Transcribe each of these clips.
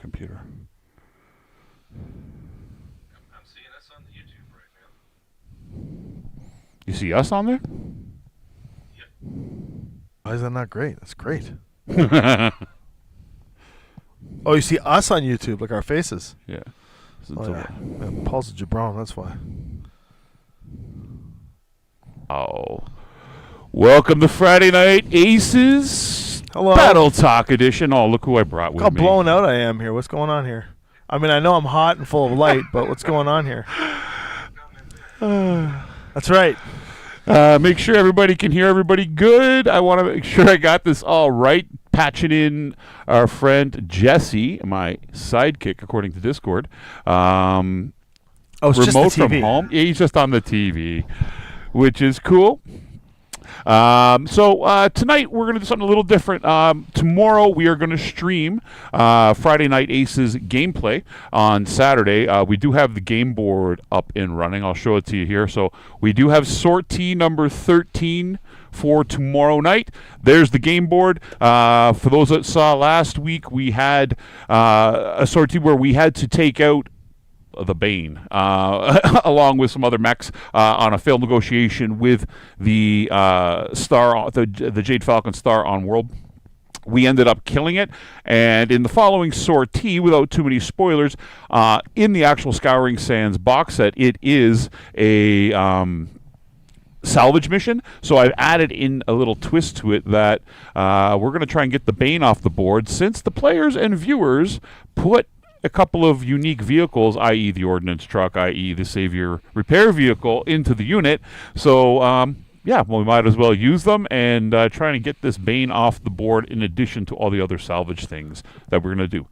computer. I'm seeing us on the YouTube right now. You see us on there? Yep. Why is that not great? That's great. Oh, you see us on YouTube, like our faces. Yeah. Oh, yeah. Paul's a jabron, that's why. Oh. Welcome to Friday Night Aces. Hello. Battle Talk Edition. Oh, look who I brought with Look how me. blown out I am here. What's going on here? I mean, I know I'm hot and full of light, but what's going on here? That's right. Make sure everybody can hear everybody good. I want to make sure I got this all right. Patching in our friend Jesse, my sidekick, according to Discord. Oh, it's remote just the from TV. home. Yeah, he's just on the TV, which is cool. So tonight we're going to do something a little different. Tomorrow we are going to stream Friday Night Aces gameplay. On Saturday, we do have the game board up and running. I'll show it to you here. So we do have sortie number 13 for tomorrow night. There's the game board. For those that saw last week, we had a sortie where we had to take out the Bane, along with some other mechs on a failed negotiation with the Star, the Jade Falcon Star on World. We ended up killing it, and in the following sortie, without too many spoilers, in the actual Scouring Sands box set, it is a salvage mission. So I've added in a little twist to it that we're going to try and get the Bane off the board, since the players and viewers put a couple of unique vehicles, i.e. the ordnance truck, i.e. the Savior repair vehicle, into the unit. So, yeah, well, we might as well use them and try and get this Bane off the board in addition to all the other salvage things that we're going to do.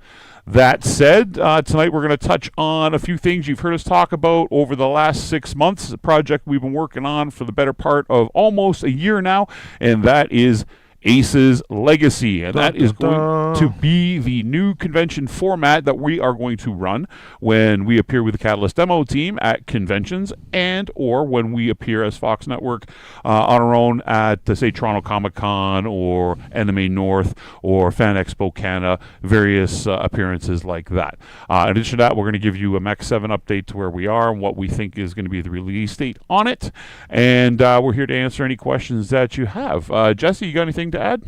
That said, tonight we're going to touch on a few things you've heard us talk about over the last 6 months. It's a project we've been working on for the better part of almost a year now, and that is Aces Legacy, and that is going to be the new convention format that we are going to run when we appear with the Catalyst demo team at conventions, and or when we appear as Fox Network on our own at, say, Toronto Comicon or NMA North or Fan Expo Canada, various appearances like that. In addition to that, we're going to give you a Mech 7 update to where we are and what we think is going to be the release date on it, and we're here to answer any questions that you have. Jesse, you got anything to add?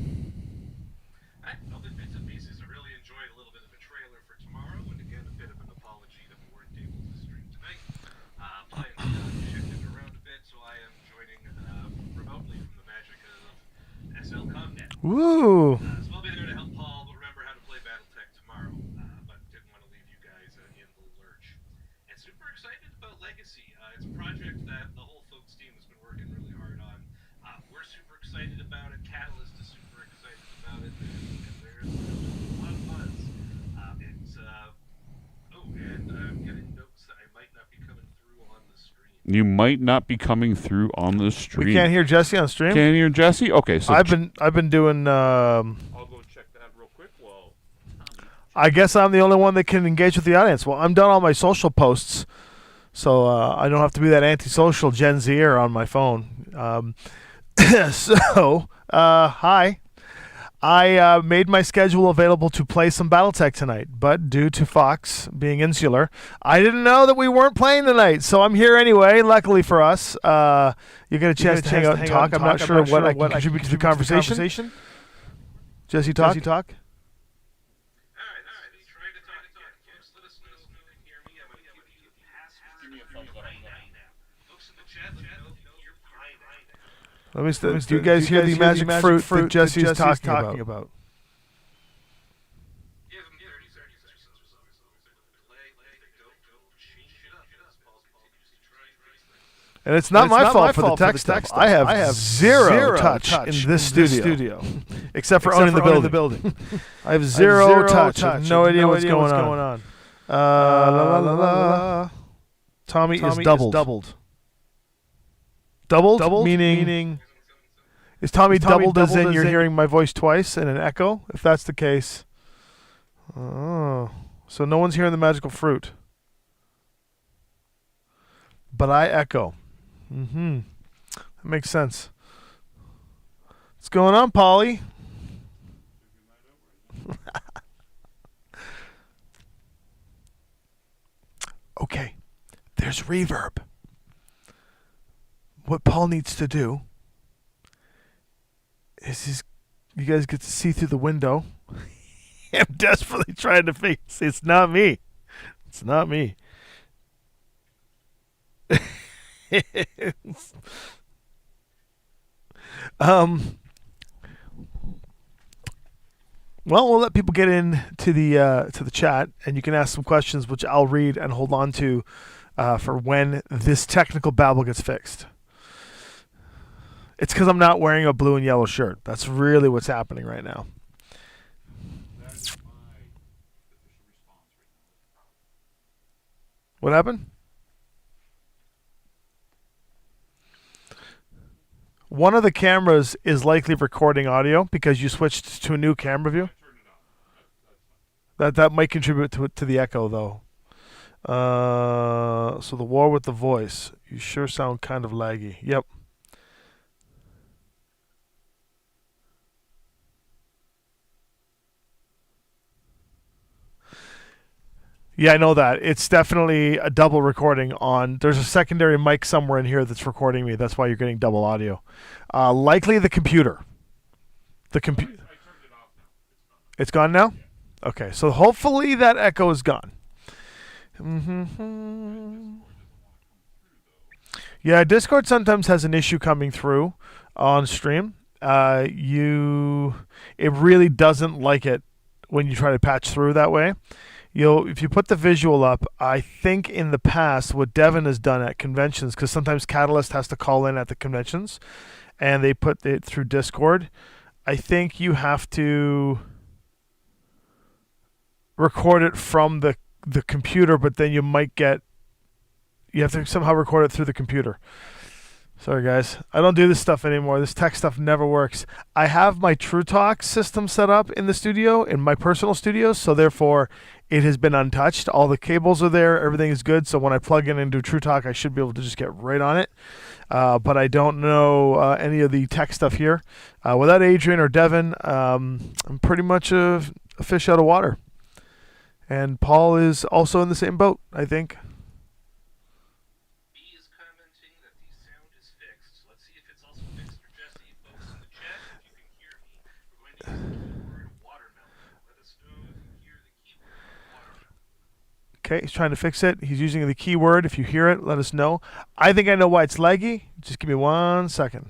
Other bits and pieces. I really enjoyed a little bit of a trailer for tomorrow, and again, a bit of an apology that we weren't able to stream tonight. Plans shifted around a bit, so I am joining remotely from the magic of SLComNet. Woo! So I'll be there to help Paul remember how to play BattleTech tomorrow, but didn't want to leave you guys in the lurch. And super excited about Legacy. It's a project that the whole folks team has been working really hard on. We're super excited about it. Catalyst is super excited about it, and there's a lot of buzz. And I'm getting notes that I might not be coming through on the stream. You might not be coming through on the stream. We can't hear Jesse on stream? Can't hear Jesse? Okay, so I've been doing I'll go check that real quick. Well, I guess I'm the only one that can engage with the audience. Well, I'm done all my social posts, so I don't have to be that antisocial Gen Zer on my phone. So, hi. I made my schedule available to play some BattleTech tonight, but due to Fox being insular, I didn't know that we weren't playing tonight, so I'm here anyway, luckily for us. You get a chance to hang out and talk. I'm not sure what I can contribute to the conversation. Jesse, talk? Alright, trying to talk again. Folks, let us know if you can hear me. I'm going to give you the password. Give me a thumbs up right now. Folks in the chat, let me know if you can hear pie now. Do you guys hear the magic fruit that Jesse's talking about? Give them 30 seconds or so. Delay, go, change it up. Paul continues to try and raise things. And it's not my fault for the tech stuff. I have zero touch in this studio. Except for owning the building. I have zero touch. I have no idea what's going on. Tommy is doubled. Doubled? Meaning is Tommy doubled as in you're hearing my voice twice in an echo? If that's the case. Oh. So no one's hearing the magical fruit. But I echo. That makes sense. What's going on, Polly? Okay, there's reverb. What Paul needs to do is you guys get to see through the window. I'm desperately trying to fix. It's not me. It's not me. Well, we'll let people get in to the chat, and you can ask some questions, which I'll read and hold on to for when this technical babble gets fixed. It's because I'm not wearing a blue and yellow shirt. That's really what's happening right now. What happened? One of the cameras is likely recording audio because you switched to a new camera view. That might contribute to the echo, though. So the war with the voice. You sure sound kind of laggy. Yep. Yeah, I know that. It's definitely a double recording on. There's a secondary mic somewhere in here that's recording me. That's why you're getting double audio. Likely the computer. The computer. I turned it off now. It's gone now? Yeah. Okay, so hopefully that echo is gone. Yeah, Discord sometimes has an issue coming through on stream. It really doesn't like it when you try to patch through that way. If you put the visual up, I think in the past what Devin has done at conventions, because sometimes Catalyst has to call in at the conventions, and they put it through Discord. I think you have to record it from the computer, but then you have to somehow record it through the computer. Sorry, guys. I don't do this stuff anymore. This tech stuff never works. I have my TrueTalk system set up in the studio, in my personal studio, so therefore it has been untouched. All the cables are there. Everything is good. So when I plug in into TrueTalk, I should be able to just get right on it. But I don't know any of the tech stuff here. Without Adrian or Devin, I'm pretty much a fish out of water. And Paul is also in the same boat, I think. Okay, he's trying to fix it. He's using the keyword. If you hear it, let us know. I think I know why it's laggy. Just give me 1 second.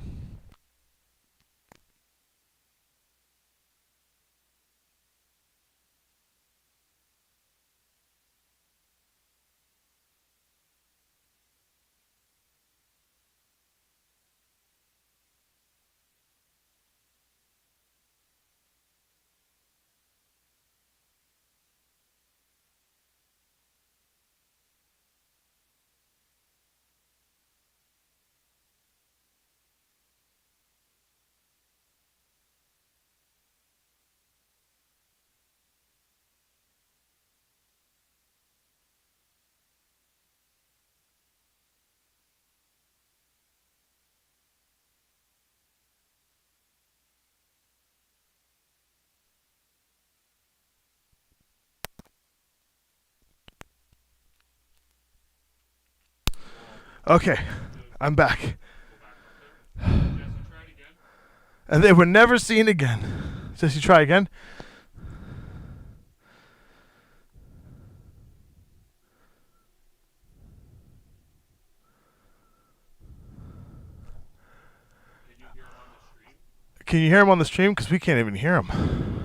Okay, I'm back. And they were never seen again. Jesse, try again. Can you hear him on the stream? Because we can't even hear him.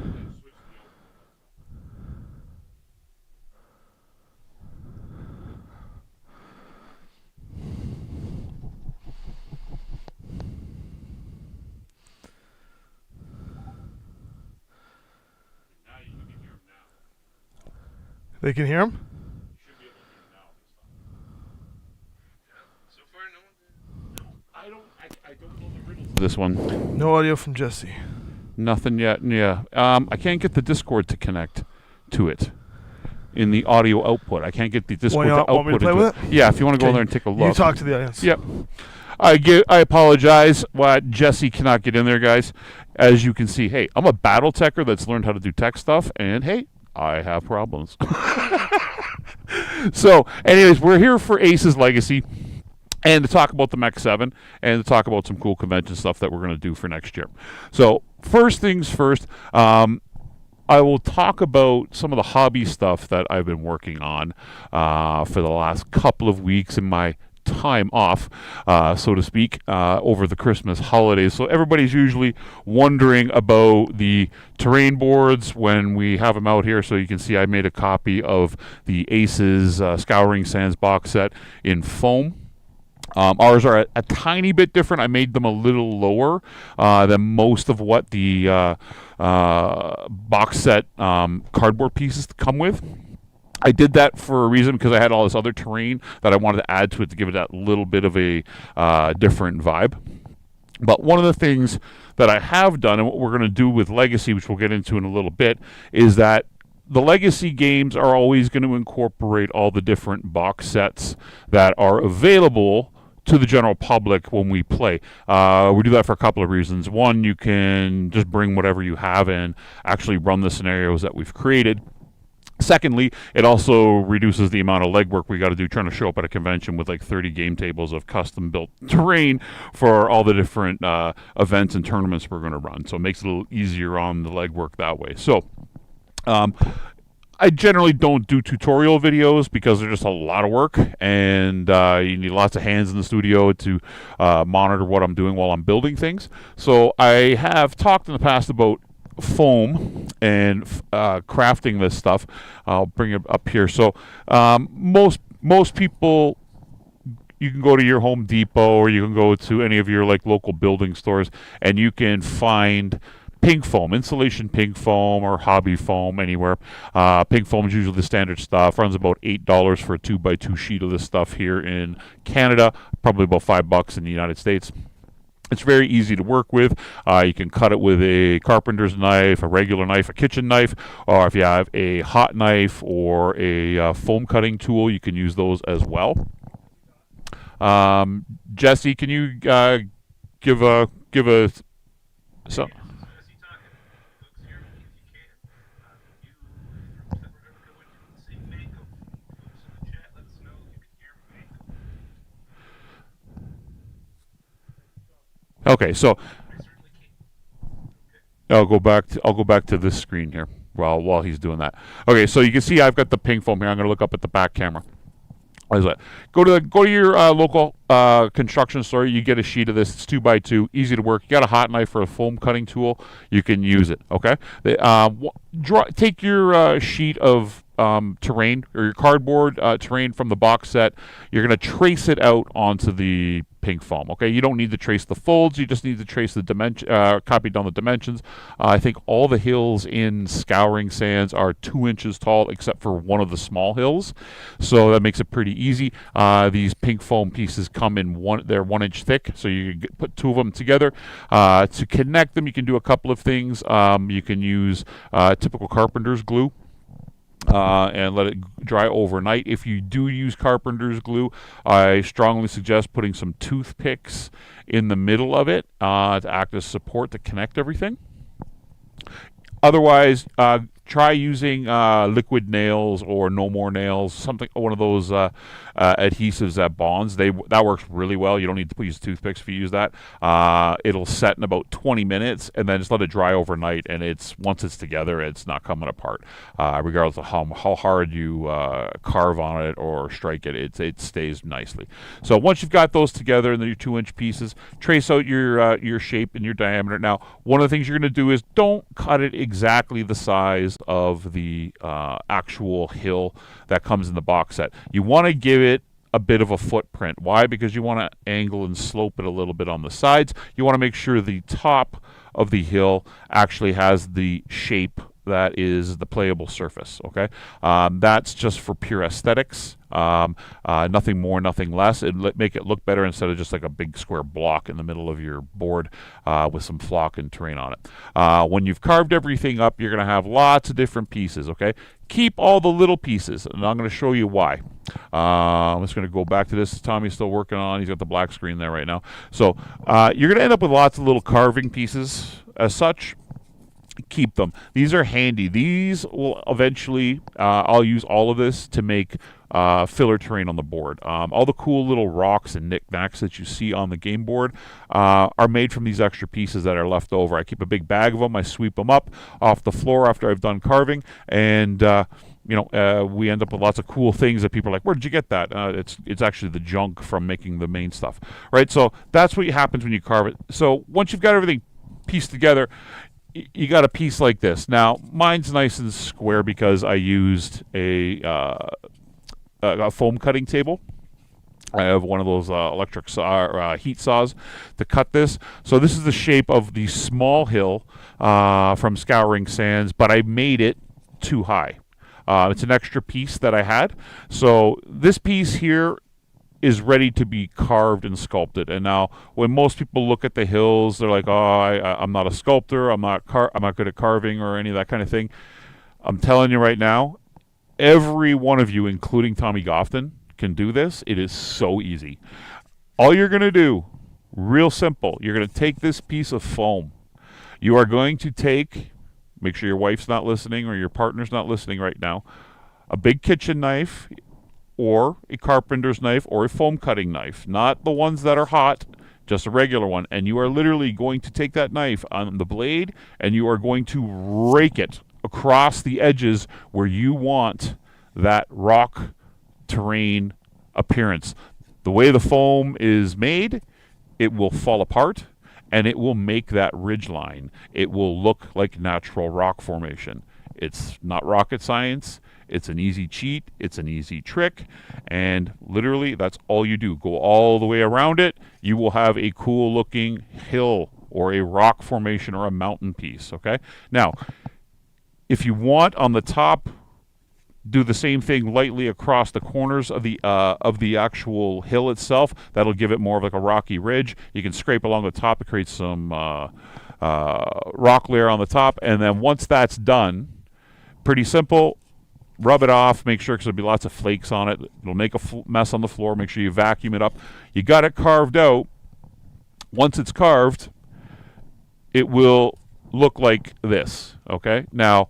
They can hear him? I don't know the riddle to this one. No audio from Jesse. Nothing yet. Yeah. I can't get the Discord to connect to it in the audio output. I can't get the Discord to output want me to play with it? Yeah, if you want to go in there and take a look. You talk to the audience. Yep. I apologize. Jesse cannot get in there, guys. As you can see, hey, I'm a battle techer that's learned how to do tech stuff, and hey, I have problems. So, anyways, we're here for Ace's Legacy, and to talk about the Mech 7, and to talk about some cool convention stuff that we're going to do for next year. So, first things first, I will talk about some of the hobby stuff that I've been working on for the last couple of weeks in my time off, so to speak, over the Christmas holidays. So everybody's usually wondering about the terrain boards when we have them out here. So you can see I made a copy of the Aces Scouring Sands box set in foam. Ours are a tiny bit different. I made them a little lower than most of what the box set cardboard pieces come with. I did that for a reason because I had all this other terrain that I wanted to add to it to give it that little bit of a different vibe. But one of the things that I have done, and what we're going to do with Legacy, which we'll get into in a little bit, is that the Legacy games are always going to incorporate all the different box sets that are available to the general public when we play. We do that for a couple of reasons. One, you can just bring whatever you have and actually run the scenarios that we've created. Secondly, it also reduces the amount of legwork we got to do trying to show up at a convention with like 30 game tables of custom-built terrain for all the different events and tournaments we're going to run. So it makes it a little easier on the legwork that way. So I generally don't do tutorial videos because they're just a lot of work, and you need lots of hands in the studio to monitor what I'm doing while I'm building things. So I have talked in the past about foam and crafting this stuff. I'll bring it up here. So most people, you can go to your Home Depot or you can go to any of your like local building stores and you can find pink foam, insulation pink foam or hobby foam anywhere. Pink foam is usually the standard stuff. Runs about $8 for a 2x2 sheet of this stuff here in Canada. Probably about $5 in the United States. It's very easy to work with. You can cut it with a carpenter's knife, a regular knife, a kitchen knife, or if you have a hot knife or a foam cutting tool, you can use those as well. Jesse, can you give a so. Okay, so I'll go back to this screen here while he's doing that. Okay, so you can see I've got the pink foam here. I'm going to look up at the back camera. Go to your local construction store. You get a sheet of this. It's 2x2, easy to work. You got a hot knife or a foam cutting tool, you can use it. Okay, take your sheet of terrain or your cardboard terrain from the box set. You're going to trace it out onto the pink foam. Okay, you don't need to trace the folds. You just need to trace the dimension, copy down the dimensions. I think all the hills in Scouring Sands are 2 inches tall, except for one of the small hills. So that makes it pretty easy. These pink foam pieces come in they're 1 inch thick. So you can put 2 of them together. To connect them, you can do a couple of things. You can use typical carpenter's glue. And let it dry overnight. If you do use carpenter's glue, I strongly suggest putting some toothpicks in the middle of it to act as support to connect everything. Otherwise, try using liquid nails or no more nails, one of those adhesives that bonds. That works really well. You don't need to use toothpicks if you use that. It'll set in about 20 minutes, and then just let it dry overnight. And once it's together, it's not coming apart, regardless of how hard you carve on it or strike it. It stays nicely. So once you've got those together in your 2 inch pieces, trace out your shape and your diameter. Now, one of the things you're going to do is don't cut it exactly the size of the actual hill that comes in the box set. You want to give it a bit of a footprint. Why? Because you want to angle and slope it a little bit on the sides. You want to make sure the top of the hill actually has the shape that is the playable surface. Okay, that's just for pure aesthetics. Nothing more, nothing less. It'd make it look better instead of just like a big square block in the middle of your board with some flock and terrain on it. When you've carved everything up, you're going to have lots of different pieces. Okay, keep all the little pieces, and I'm going to show you why. I'm just going to go back to this. Tommy's still working on. He's got the black screen there right now. So you're going to end up with lots of little carving pieces as such. keep them. These are handy. These will eventually, I'll use all of this to make filler terrain on the board. All the cool little rocks and knickknacks that you see on the game board are made from these extra pieces that are left over. I keep a big bag of them. I sweep them up off the floor after I've done carving, and we end up with lots of cool things that people are like, where did you get that? It's actually the junk from making the main stuff, right? So that's what happens when you carve it. So once you've got everything pieced together, you got a piece like this. Now, mine's nice and square because I used a foam cutting table. I have one of those electric heat saws to cut this. So this is the shape of the small hill from Scouring Sands, but I made it too high. It's an extra piece that I had. So this piece here is ready to be carved and sculpted. And now, when most people look at the hills, they're like, "Oh, I'm not a sculptor. I'm not good at carving or any of that kind of thing." I'm telling you right now, every one of you, including Tommy Gofton, can do this. It is so easy. All you're going to do, real simple, you're going to take this piece of foam. You are going to take, make sure your wife's not listening or your partner's not listening right now, a big kitchen knife or a carpenter's knife or a foam cutting knife, not the ones that are hot, just a regular one. And you are literally going to take that knife on the blade and you are going to rake it across the edges where you want that rock terrain appearance. The way the foam is made, it will fall apart and it will make that ridge line. It will look like natural rock formation. It's not rocket science. It's an easy cheat. It's an easy trick. And literally, that's all you do. Go all the way around it. You will have a cool looking hill or a rock formation or a mountain piece. Okay? Now, if you want on the top, do the same thing lightly across the corners of the actual hill itself. That'll give it more of like a rocky ridge. You can scrape along the top to create some rock layer on the top. And then once that's done, pretty simple, rub it off. Make sure, because there'll be lots of flakes on it. It'll make a mess on the floor. Make sure you vacuum it up. You got it carved out. Once it's carved, it will look like this. Okay? Now,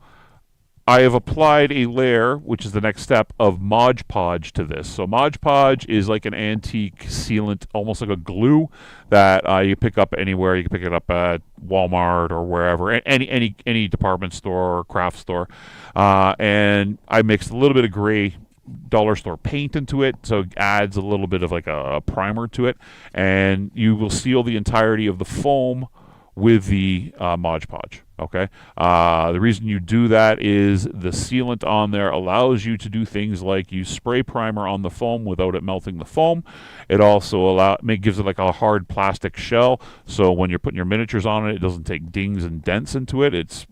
I have applied a layer, which is the next step, of Mod Podge to this. So Mod Podge is like an antique sealant, almost like a glue that you pick up anywhere. You can pick it up at Walmart or wherever, any department store or craft store. And I mixed a little bit of gray dollar store paint into it, so it adds a little bit of like a primer to it. And you will seal the entirety of the foam with the Mod Podge. Okay. The reason you do that is the sealant on there allows you to do things like use spray primer on the foam without it melting the foam. It also gives it like a hard plastic shell, so when you're putting your miniatures on it, it doesn't take dings and dents into it. It's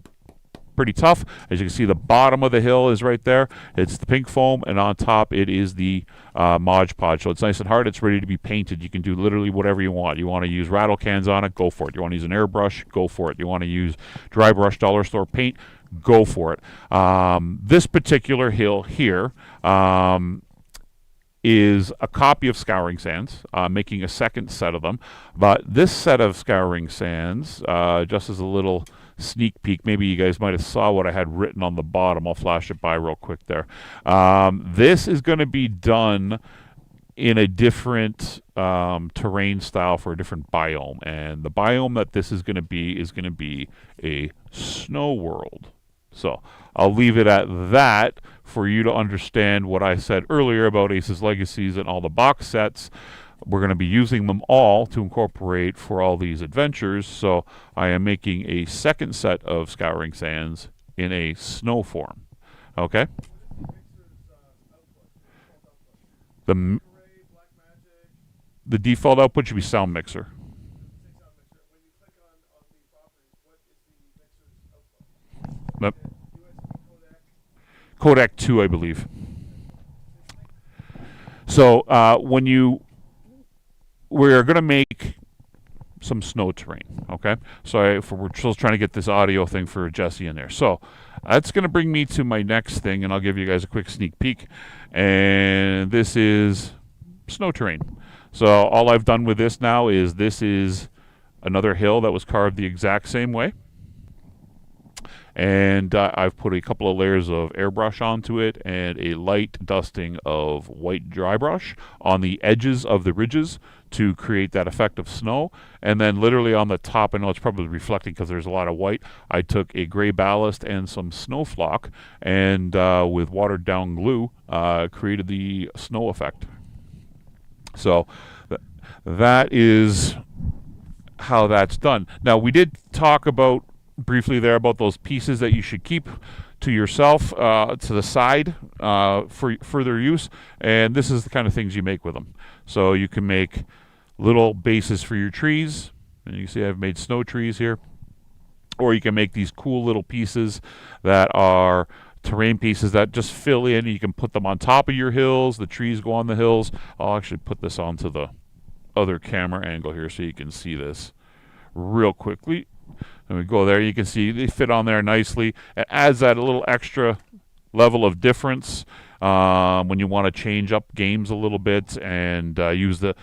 pretty tough. As you can see, the bottom of the hill is right there. It's the pink foam, and on top it is the Mod Podge. So it's nice and hard. It's ready to be painted. You can do literally whatever you want. You want to use rattle cans on it, go for it. You want to use an airbrush, go for it. You want to use dry brush dollar store paint, go for it. This particular hill here is a copy of Scouring Sands, making a second set of them. But this set of Scouring Sands, just as a little sneak peek, maybe you guys might have saw what I had written on the bottom. I'll flash it by real quick there. This is going to be done in a different terrain style for a different biome, and the biome that this is going to be a snow world. So I'll leave it at that for you to understand what I said earlier about Ace's Legacies and all the box sets. We're going to be using them all to incorporate for all these adventures, so I am making a second set of Scouring Sands in a snow form. Okay? The default output should be Sound Mixer. Yep. Codec 2, I believe. So we're going to make some snow terrain, okay? So we're still trying to get this audio thing for Jesse in there. So that's going to bring me to my next thing, and I'll give you guys a quick sneak peek. And this is snow terrain. So all I've done with this now is this is another hill that was carved the exact same way. and I've put a couple of layers of airbrush onto it and a light dusting of white dry brush on the edges of the ridges to create that effect of snow. And then literally on the top, I know it's probably reflecting because there's a lot of white, I took a gray ballast and some snow flock, and with watered down glue created the snow effect. So that is how that's done. Now, we did talk about briefly there about those pieces that you should keep to yourself, to the side, for further use, and this is the kind of things you make with them. So you can make little bases for your trees, and you see I've made snow trees here, or you can make these cool little pieces that are terrain pieces that just fill in. You can put them on top of your hills, the trees go on the hills. I'll actually put this onto the other camera angle here so you can see this real quickly. And we go there, you can see they fit on there nicely. It adds that a little extra level of difference when you want to change up games a little bit, and use the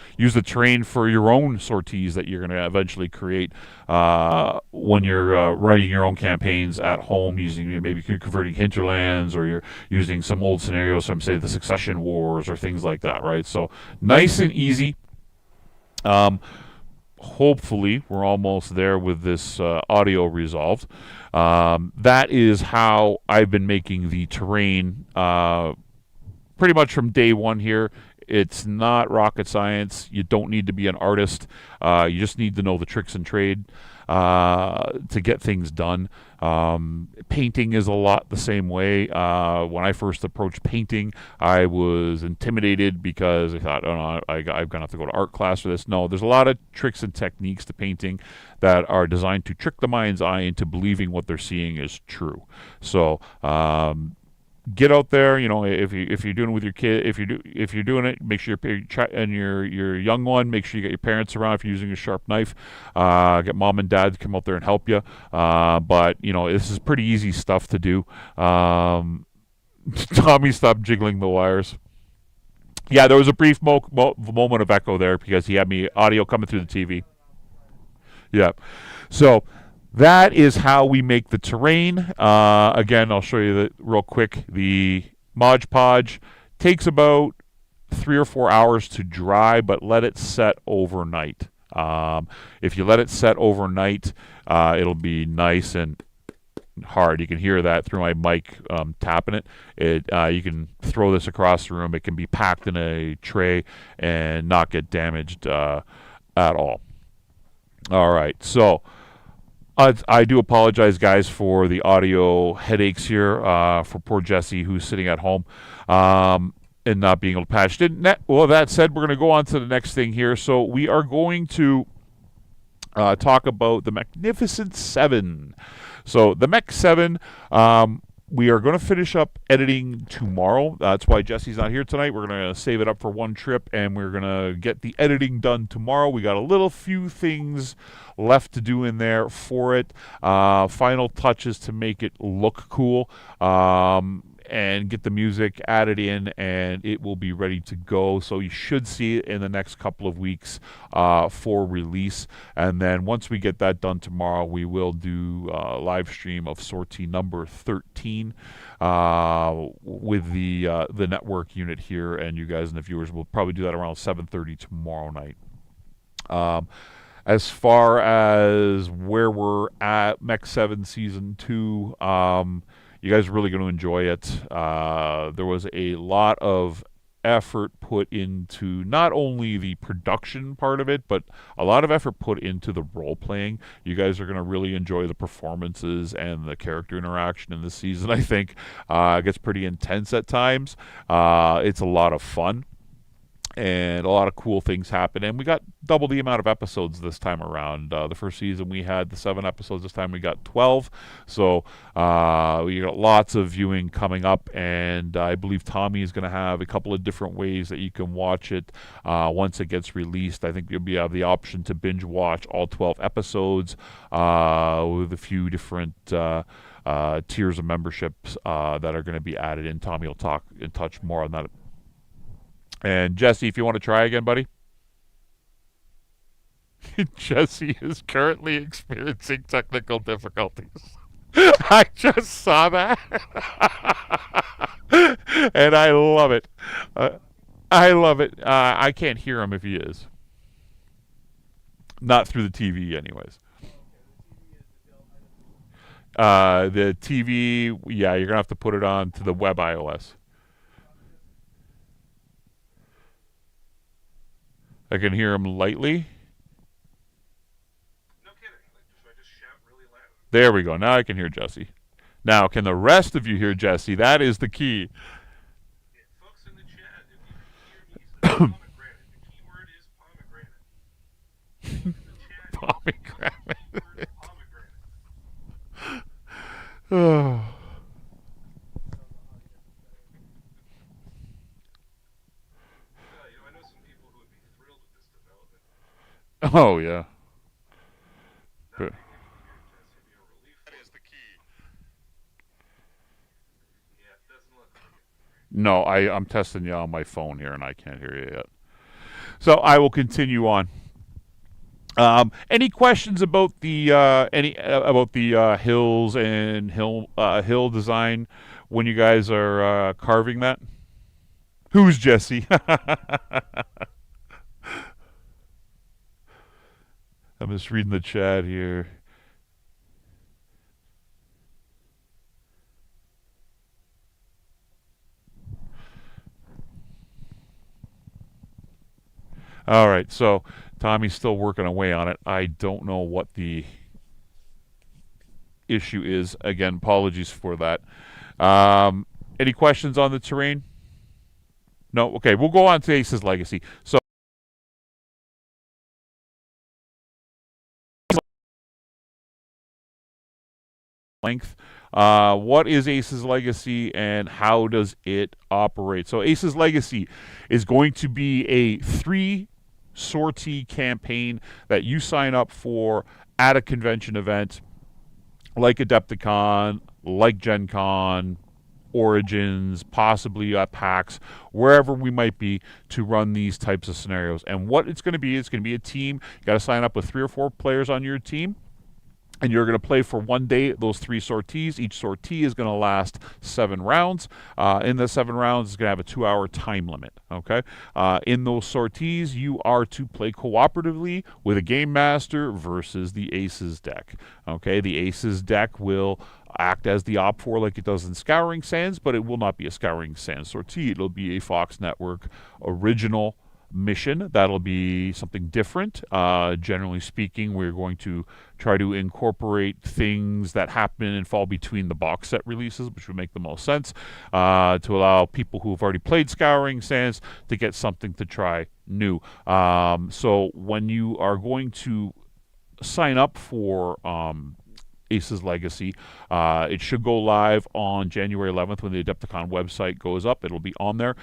terrain for your own sorties that you're going to eventually create when you're writing your own campaigns at home, using maybe you're converting hinterlands, or you're using some old scenarios from, say, the Succession Wars or things like that, right? So nice and easy. Hopefully we're almost there with this audio resolved. That is how I've been making the terrain pretty much from day one here. It's not rocket science. You don't need to be an artist. You just need to know the tricks and trade to get things done. Painting is a lot the same way. When I first approached painting, I was intimidated because I thought, oh no, I'm going to have to go to art class for this. No, there's a lot of tricks and techniques to painting that are designed to trick the mind's eye into believing what they're seeing is true. So, get out there. If you're doing it with your kid, if you're doing it, make sure your young one, make sure you get your parents around. If you're using a sharp knife, get mom and dad to come out there and help you. But this is pretty easy stuff to do. Tommy, stopped jiggling the wires. Yeah, there was a brief moment of echo there because he had me audio coming through the TV. Yeah, so that is how we make the terrain. Again, I'll show you real quick. The Mod Podge takes about 3 or 4 hours to dry, but let it set overnight. If you let it set overnight, it'll be nice and hard. You can hear that through my mic tapping it. You can throw this across the room. It can be packed in a tray and not get damaged at all. All right, so I do apologize, guys, for the audio headaches here for poor Jesse, who's sitting at home and not being able to patch. Well, that said, we're going to go on to the next thing here. So we are going to talk about the Magnificent Seven. So the Mech 7, we are going to finish up editing tomorrow. That's why Jesse's not here tonight. We're going to save it up for one trip, and we're going to get the editing done tomorrow. We got a few things left to do in there for it. Final touches to make it look cool. And get the music added in, and it will be ready to go. So you should see it in the next couple of weeks for release. And then once we get that done tomorrow, we will do a live stream of sortie number 13 with the network unit here, and you guys and the viewers will probably do that around 7:30 tomorrow night. As far as where we're at, Mech 7 Season 2, you guys are really going to enjoy it. There was a lot of effort put into not only the production part of it, but a lot of effort put into the role-playing. You guys are going to really enjoy the performances and the character interaction in this season, I think. It gets pretty intense at times. It's a lot of fun. And a lot of cool things happen. And we got double the amount of episodes this time around. The first season we had the 7 episodes. This time we got 12. So we got lots of viewing coming up. And I believe Tommy is going to have a couple of different ways that you can watch it once it gets released. I think you'll have the option to binge watch all 12 episodes with a few different tiers of memberships that are going to be added in. Tommy will talk and touch more on that. And Jesse, if you want to try again, buddy. Jesse is currently experiencing technical difficulties. I just saw that. And I love it. I love it. I can't hear him if he is. Not through the TV, anyways. The TV, yeah, you're going to have to put it on to the web iOS. I can hear him lightly. No kidding. Like, should I just shout really loud? There we go. Now I can hear Jesse. Now, can the rest of you hear Jesse? That is the key. Yeah, folks in the chat, if you can hear me, he says pomegranate. The key word is pomegranate. Look at the chat. Pomegranate. The word pomegranate. Oh. I know some people who would be thrilled with this development. Oh, yeah. Not being able to hear Jesse would be a relief. That is the key. Yeah, it doesn't look like it. No, I'm testing you on my phone here, and I can't hear you yet. So I will continue on. Any questions about the hills and hill design when you guys are carving that? Who's Jesse? I'm just reading the chat here. All right, so Tommy's still working away on it. I don't know what the issue is. Again, apologies for that. Any questions on the terrain? No? Okay, we'll go on to Ace's Legacy. So length. What is Ace's Legacy and how does it operate? So Ace's Legacy is going to be a 3-sortie campaign that you sign up for at a convention event like Adepticon, like Gen Con, Origins, possibly PAX, wherever we might be, to run these types of scenarios. And what it's going to be a team. You got to sign up with 3 or 4 players on your team. And you're going to play for one day those 3 sorties. Each sortie is going to last 7 rounds. In the 7 rounds, it's going to have a 2-hour time limit. Okay. In those sorties, you are to play cooperatively with a game master versus the Aces deck. Okay. The Aces deck will act as the op4 like it does in Scouring Sands, but it will not be a Scouring Sands sortie. It'll be a Fox Network original mission. That'll be something different. Generally speaking, we're going to try to incorporate things that happen and fall between the box set releases, which would make the most sense, to allow people who have already played Scouring Sands to get something to try new. So when you are going to sign up for Ace's Legacy. It should go live on January 11th when the Adepticon website goes up. It'll be on there.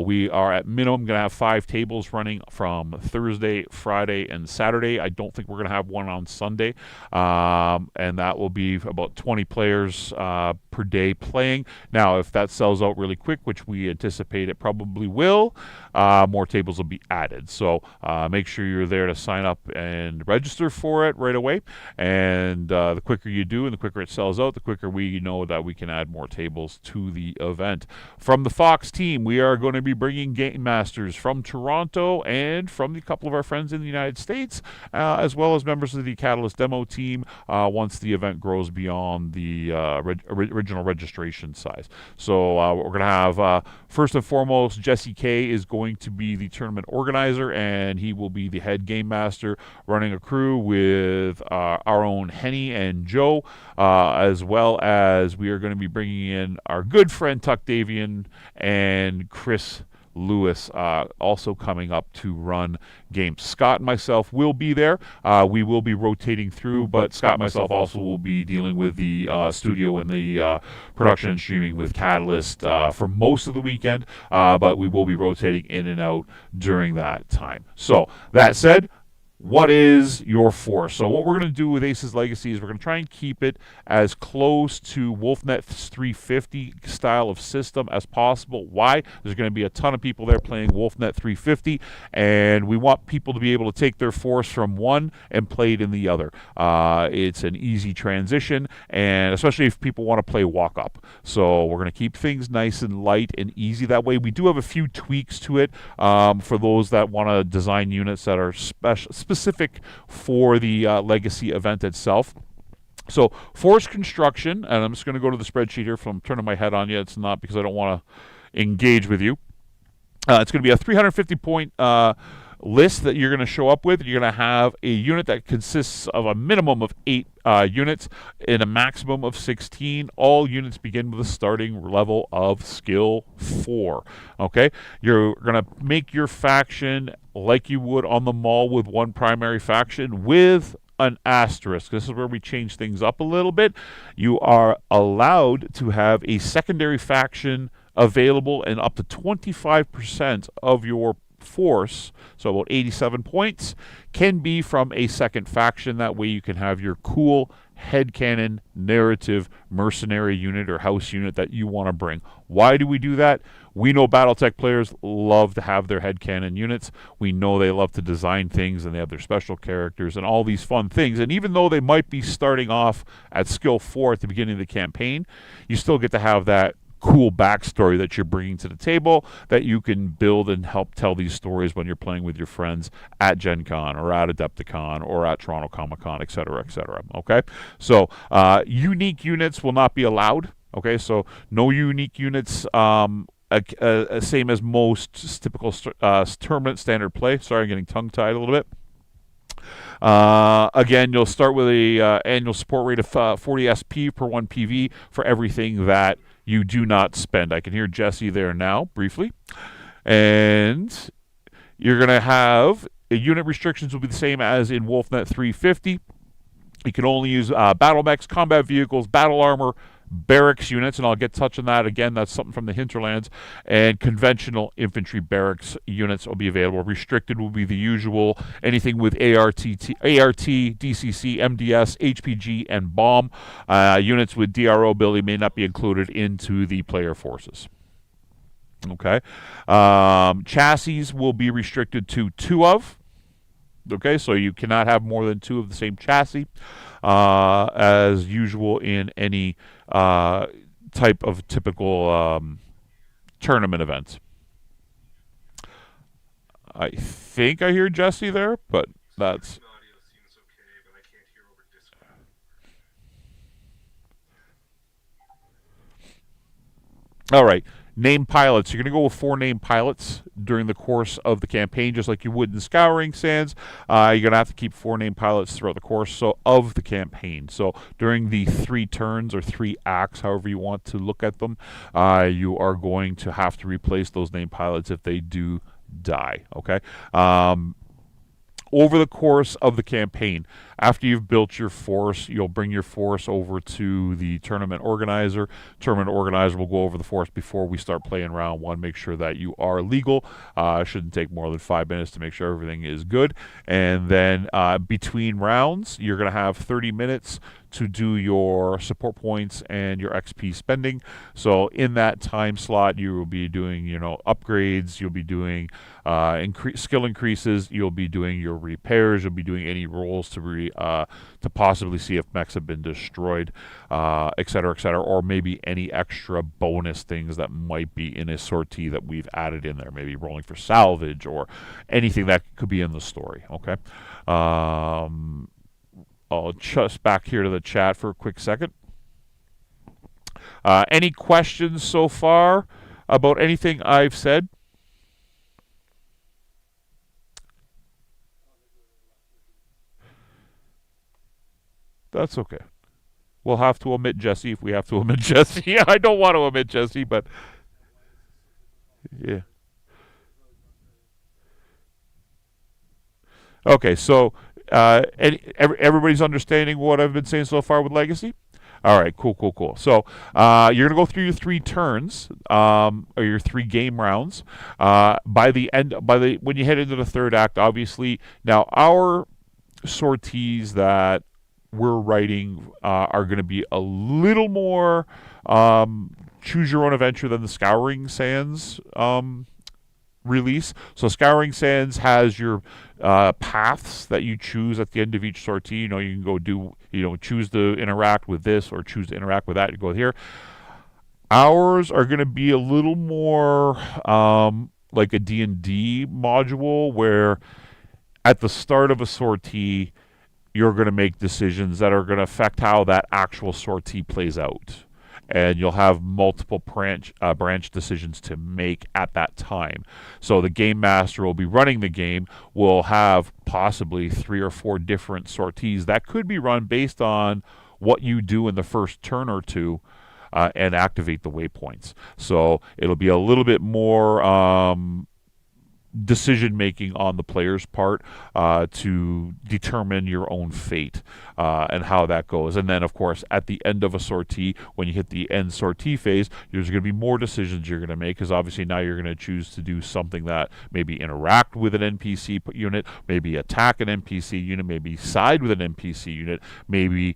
We are at minimum going to have 5 tables running from Thursday, Friday, and Saturday. I don't think we're going to have one on Sunday. And that will be about 20 players per day playing. Now, if that sells out really quick, which we anticipate it probably will, more tables will be added. So make sure you're there to sign up and register for it right away. And the quicker you do and the quicker it sells out, the quicker we know that we can add more tables to the event. From the Fox team, we are going to be bringing game masters from Toronto and from a couple of our friends in the United States, as well as members of the Catalyst demo team once the event grows beyond the original registration size. So we're going to have, first and foremost, Jesse K is going to be the tournament organizer, and he will be the head game master running a crew with our own Henny and Joe, as well as we are going to be bringing in our good friend Tuck Davian and Chris Lewis also coming up to run games. Scott and myself will be there. We will be rotating through, but Scott and myself also will be dealing with the studio and the production and streaming with Catalyst for most of the weekend, but we will be rotating in and out during that time. So, that said, what is your force? So what we're going to do with Aces Legacy is we're going to try and keep it as close to WolfNet's 350 style of system as possible. Why? There's going to be a ton of people there playing WolfNet 350, and we want people to be able to take their force from one and play it in the other. It's an easy transition, and especially if people want to play walk-up. So we're going to keep things nice and light and easy that way. We do have a few tweaks to it for those that want to design units that are specific for the Legacy event itself. So force construction, and I'm just going to go to the spreadsheet here. If I'm turning my head on you, it's not because I don't want to engage with you. It's going to be a 350 point list that you're going to show up with. You're going to have a unit that consists of a minimum of 8 units and a maximum of 16. All units begin with a starting level of skill 4. Okay, you're going to make your faction like you would on the mall with one primary faction with an asterisk. This is where we change things up a little bit. You are allowed to have a secondary faction available, and up to 25% of your force, so about 87 points, can be from a second faction. That way you can have your cool headcanon narrative mercenary unit or house unit that you want to bring. Why do we do that? We know Battletech players love to have their headcanon units. We know they love to design things, and they have their special characters and all these fun things. And even though they might be starting off at skill 4 at the beginning of the campaign, you still get to have that cool backstory that you're bringing to the table that you can build and help tell these stories when you're playing with your friends at Gen Con or at Adepticon or at Toronto Comicon, etc., etc. Okay, so unique units will not be allowed. Okay, so no unique units. Same as most typical tournament standard play. Sorry, I'm getting tongue-tied a little bit. Again, you'll start with a annual support rate of 40 SP per 1 PV for everything that you do not spend. I can hear Jesse there now, briefly. And you're going to have unit restrictions will be the same as in WolfNet 350. You can only use battle mechs, combat vehicles, battle armor, barracks units, and I'll get touch on that again. That's something from the hinterlands. And conventional infantry barracks units will be available. Restricted will be the usual, anything with ART, DCC, MDS, HPG, and bomb. Units with DRO ability may not be included into the player forces. Okay. Chassis will be restricted to 2 of. Okay, so you cannot have more than 2 of the same chassis, as usual in any type of typical tournament event. I think I hear Jesse there, but that's... The audio seems okay, but I can't hear over Discord. All right. Named pilots. You're going to go with 4 named pilots during the course of the campaign, just like you would in Scouring Sands. You're going to have to keep 4 named pilots throughout the course of the campaign. So during the 3 turns or 3 acts, however you want to look at them, you are going to have to replace those named pilots if they do die. Okay. Over the course of the campaign, after you've built your force, you'll bring your force over to the tournament organizer. Tournament organizer will go over the force before we start playing round 1. Make sure that you are legal. Shouldn't take more than 5 minutes to make sure everything is good. And then between rounds, you're going to have 30 minutes to do your support points and your XP spending. So in that time slot, you will be doing, upgrades. You'll be doing skill increases. You'll be doing your repairs. You'll be doing any rolls to possibly see if mechs have been destroyed, et cetera, or maybe any extra bonus things that might be in a sortie that we've added in there. Maybe rolling for salvage or anything that could be in the story. Okay. I'll just back here to the chat for a quick second. Any questions so far about anything I've said? That's okay. We'll have to omit Jesse if we have to omit Jesse. I don't want to omit Jesse, but yeah. Okay, so everybody's understanding what I've been saying so far with Legacy? All right, cool. So you're gonna go through your 3 turns, or your 3 game rounds. When you head into the 3rd act, obviously, now our sorties that we're writing are going to be a little more choose your own adventure than the Scouring Sands release. So Scouring Sands has your paths that you choose at the end of each sortie. You can go choose to interact with this or choose to interact with that. You go here. Ours are going to be a little more like a D&D module where at the start of a sortie, you're going to make decisions that are going to affect how that actual sortie plays out. And you'll have multiple branch decisions to make at that time. So the game master will be running the game, will have possibly 3 or 4 different sorties that could be run based on what you do in the first turn or two and activate the waypoints. So it'll be a little bit more decision making on the player's part to determine your own fate and how that goes. And then, of course, at the end of a sortie, when you hit the end sortie phase, there's going to be more decisions you're going to make because obviously now you're going to choose to do something that maybe interact with an NPC unit, maybe attack an NPC unit, maybe side with an NPC unit, maybe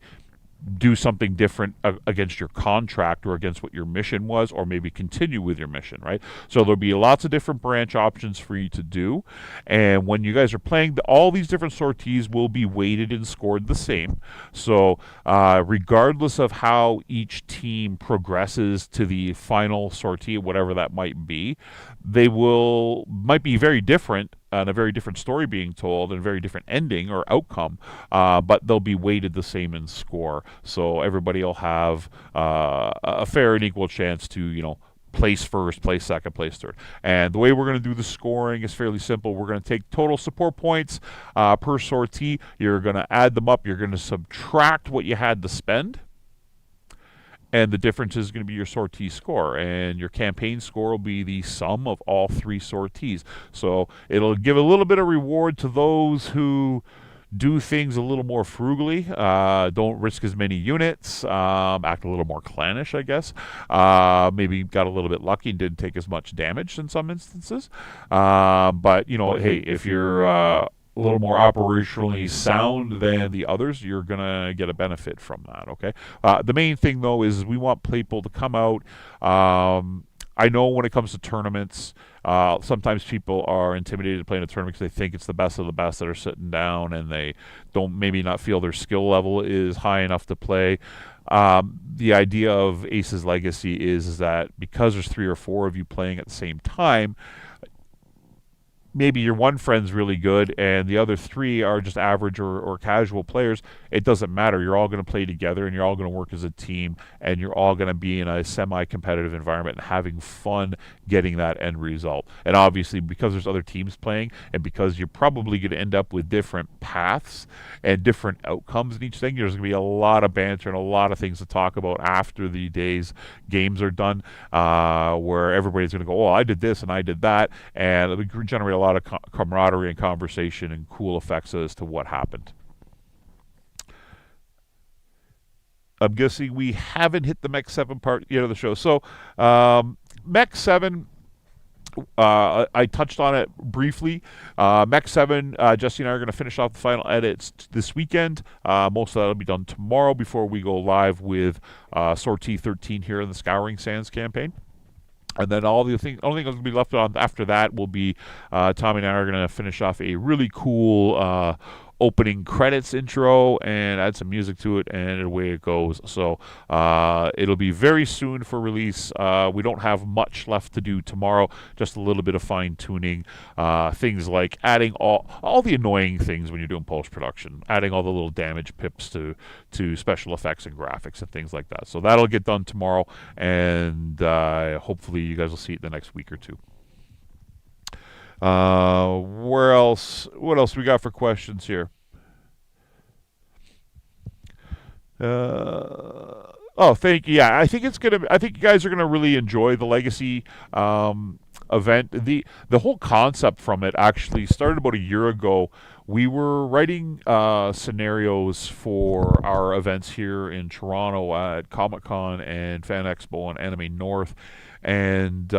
do something different against your contract or against what your mission was, or maybe continue with your mission, right? So there'll be lots of different branch options for you to do. And when you guys are playing, all these different sorties will be weighted and scored the same. So regardless of how each team progresses to the final sortie, whatever that might be, they might be very different and a very different story being told and a very different ending or outcome, but they'll be weighted the same in score. So everybody will have a fair and equal chance to, place first, place second, place third. And the way we're going to do the scoring is fairly simple. We're going to take total support points per sortie. You're going to add them up. You're going to subtract what you had to spend. And the difference is going to be your sortie score. And your campaign score will be the sum of all 3 sorties. So it'll give a little bit of reward to those who do things a little more frugally, don't risk as many units, act a little more clannish, I guess. Maybe got a little bit lucky and didn't take as much damage in some instances. But, hey, if you're a little more operationally sound than the others, you're going to get a benefit from that, okay? The main thing, though, is we want people to come out. I know when it comes to tournaments, sometimes people are intimidated to play in a tournament because they think it's the best of the best that are sitting down and they don't maybe not feel their skill level is high enough to play. The idea of Ace's Legacy is that because there's 3 or 4 of you playing at the same time, maybe your one friend's really good and the other 3 are just average or casual players. It doesn't matter. You're all going to play together and you're all going to work as a team and you're all going to be in a semi-competitive environment and having fun getting that end result. And obviously, because there's other teams playing and because you're probably going to end up with different paths and different outcomes in each thing, there's going to be a lot of banter and a lot of things to talk about after the day's games are done, where everybody's going to go, oh, I did this and I did that, and it'll generate a lot of camaraderie and conversation and cool effects as to what happened. I'm guessing we haven't hit the Mech 7 part yet of the show. So, Mech 7, I touched on it briefly. Mech 7, Jesse and I are going to finish off the final edits this weekend. Most of that will be done tomorrow before we go live with Sortie 13 here in the Scouring Sands campaign. And then only thing that's going to be left on after that will be Tommy and I are going to finish off a really cool opening credits intro and add some music to it, and away it goes. So it'll be very soon for release. We don't have much left to do tomorrow, just a little bit of fine-tuning. Things like adding all the annoying things when you're doing post-production, adding all the little damage pips to special effects and graphics and things like that. So that'll get done tomorrow, and hopefully you guys will see it the next week or two. What else we got for questions here? Thank you. Yeah, I think you guys are gonna really enjoy the Legacy event. The whole concept from it actually started about a year ago. We were writing scenarios for our events here in Toronto at Comicon and Fan Expo and Anime North, and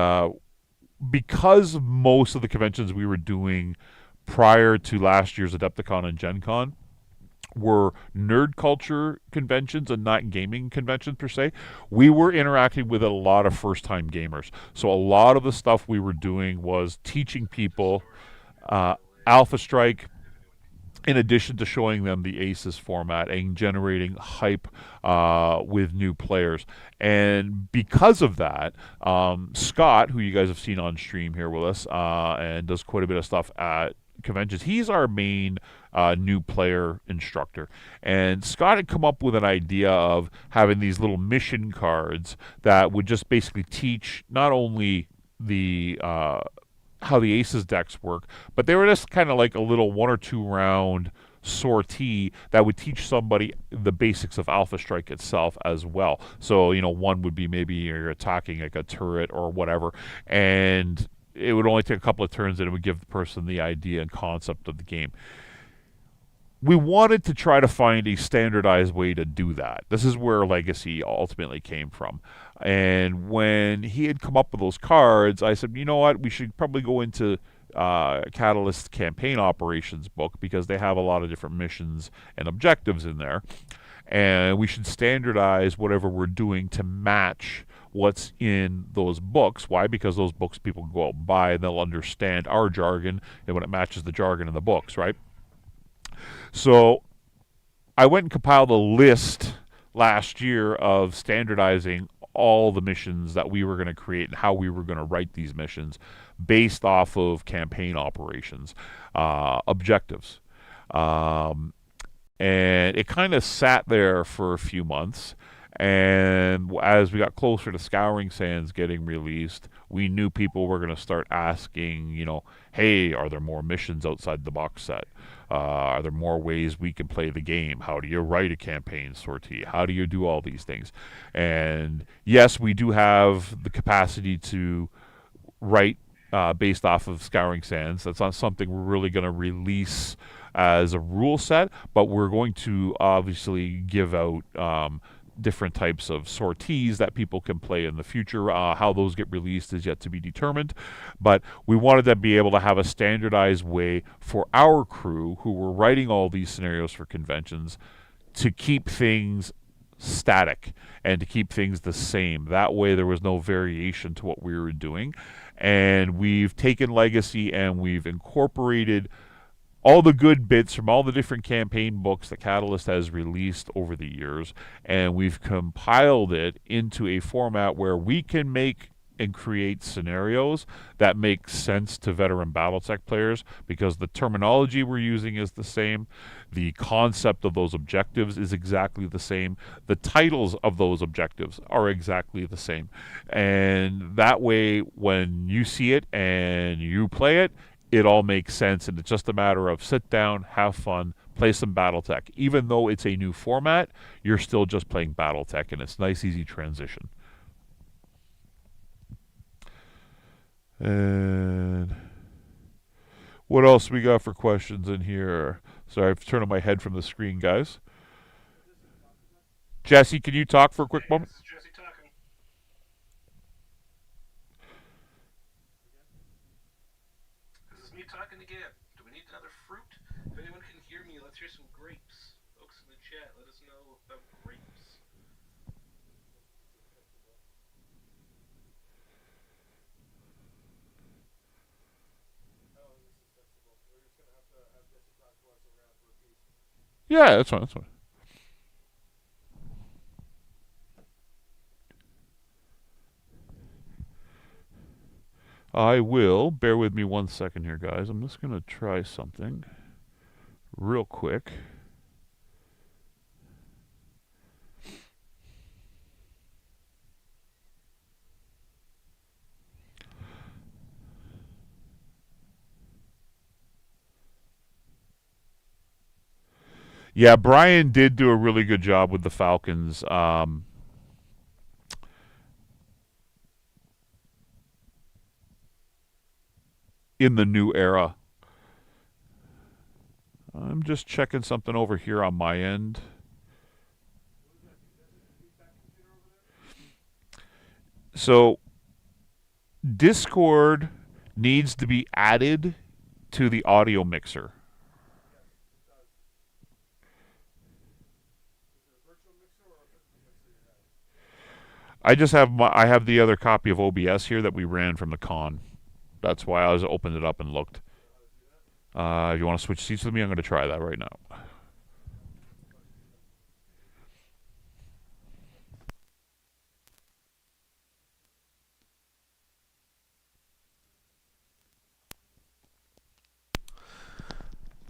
because most of the conventions we were doing prior to last year's Adepticon and Gen Con were nerd culture conventions and not gaming conventions per se, we were interacting with a lot of first time gamers. So a lot of the stuff we were doing was teaching people uh, Alpha Strike, in addition to showing them the Aces format and generating hype with new players. And because of that, Scott, who you guys have seen on stream here with us and does quite a bit of stuff at conventions, he's our main new player instructor. And Scott had come up with an idea of having these little mission cards that would just basically teach not only the how the Aces decks work, but they were just kind of like a little 1 or 2 round sortie that would teach somebody the basics of Alpha Strike itself as well. So, one would be maybe you're attacking like a turret or whatever, and it would only take a couple of turns and it would give the person the idea and concept of the game. We wanted to try to find a standardized way to do that. This is where Legacy ultimately came from. And when he had come up with those cards, I said, you know what, we should probably go into Catalyst's campaign operations book because they have a lot of different missions and objectives in there. And we should standardize whatever we're doing to match what's in those books. Why? Because those books people can go out and buy and they'll understand our jargon and when it matches the jargon in the books, right? So I went and compiled a list last year of standardizing all the missions that we were going to create and how we were going to write these missions based off of campaign operations, objectives. And it kind of sat there for a few months. And as we got closer to Scouring Sands getting released, we knew people were going to start asking, hey, are there more missions outside the box set? Are there more ways we can play the game? How do you write a campaign sortie? How do you do all these things? And yes, we do have the capacity to write based off of Scouring Sands. That's not something we're really going to release as a rule set, but we're going to obviously give out different types of sorties that people can play in the future. How those get released is yet to be determined, but we wanted to be able to have a standardized way for our crew who were writing all these scenarios for conventions to keep things static and to keep things the same. That way there was no variation to what we were doing. And we've taken Legacy and we've incorporated all the good bits from all the different campaign books that Catalyst has released over the years, and we've compiled it into a format where we can make and create scenarios that make sense to veteran Battletech players because the terminology we're using is the same, the concept of those objectives is exactly the same, the titles of those objectives are exactly the same. And that way, when you see it and you play it, it all makes sense, and it's just a matter of sit down, have fun, play some Battletech. Even though it's a new format, you're still just playing Battletech, and it's nice, easy transition. And what else we got for questions in here? Sorry, I've turned my head from the screen, guys. Jesse, can you talk for a quick moment? This is Jesse talking. This is me talking again. Do we need another fruit? If anyone can hear me, let's hear some grapes. Folks in the chat, let us know about grapes. Yeah, that's fine. That's fine. I will. Bear with me 1 second here, guys. I'm just going to try something real quick. Yeah, Brian did do a really good job with the Falcons. In the new era. I'm just checking something over here on my end. So, Discord needs to be added to the audio mixer. I just have I have the other copy of OBS here that we ran from the con. That's why I opened it up and looked. If you want to switch seats with me, I'm going to try that right now.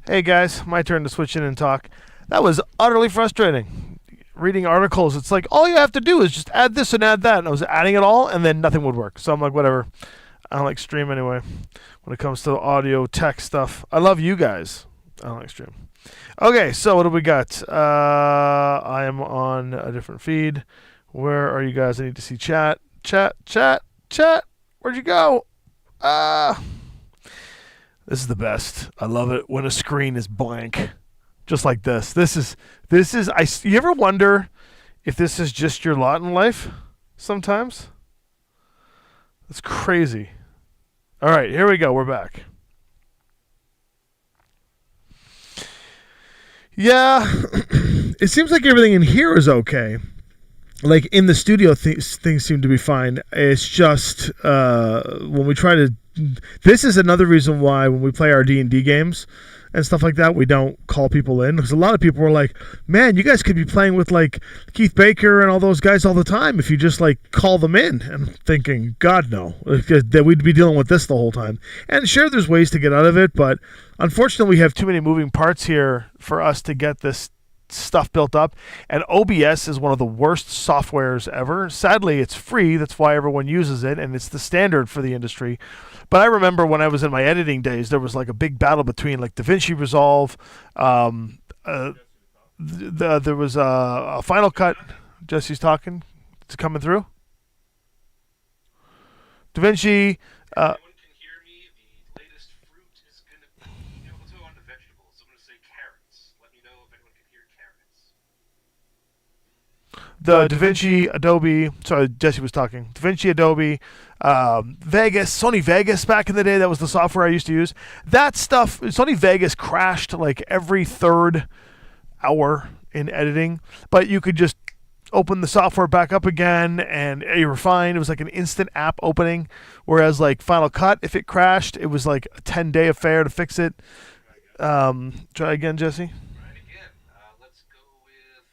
Hey guys, my turn to switch in and talk. That was utterly frustrating. Reading articles, it's like all you have to do is just add this and add that. And I was adding it all, and then nothing would work. So I'm like, whatever. I don't like Stream anyway. When it comes to audio, tech stuff, I love you guys. I don't like Stream. Okay, so what do we got? I am on a different feed. Where are you guys? I need to see chat. Chat. Where'd you go? This is the best. I love it when a screen is blank, just like this. This is. You ever wonder if this is just your lot in life? Sometimes. It's crazy. All right, here we go. We're back. Yeah, it seems like everything in here is okay. Like in the studio, things seem to be fine. It's just when we try to. This is another reason why when we play our D&D games and stuff like that, we don't call people in. Because a lot of people were like, man, you guys could be playing with like Keith Baker and all those guys all the time if you just like call them in. And I'm thinking, God, no. That we'd be dealing with this the whole time. And sure, there's ways to get out of it, but unfortunately, we have too many moving parts here for us to get this stuff built up, and OBS is one of the worst softwares ever. Sadly, it's free. That's why everyone uses it, and it's the standard for the industry. But I remember when I was in my editing days, there was like a big battle between like DaVinci Resolve. There was a Final Cut. Jesse's talking. It's coming through. DaVinci. Everyone can hear me. The latest fruit is going to be. Let's go on to vegetables. I'm going to say carrots. Let me know if anyone can hear carrots. The DaVinci, Adobe, sorry, Jesse was talking. DaVinci, Adobe, Vegas, Sony Vegas back in the day, that was the software I used to use. That stuff, Sony Vegas crashed like every third hour in editing, but you could just open the software back up again and you were fine. It was like an instant app opening, whereas like Final Cut, if it crashed, it was like a 10-day affair to fix it. Try again, Jesse. Let's go with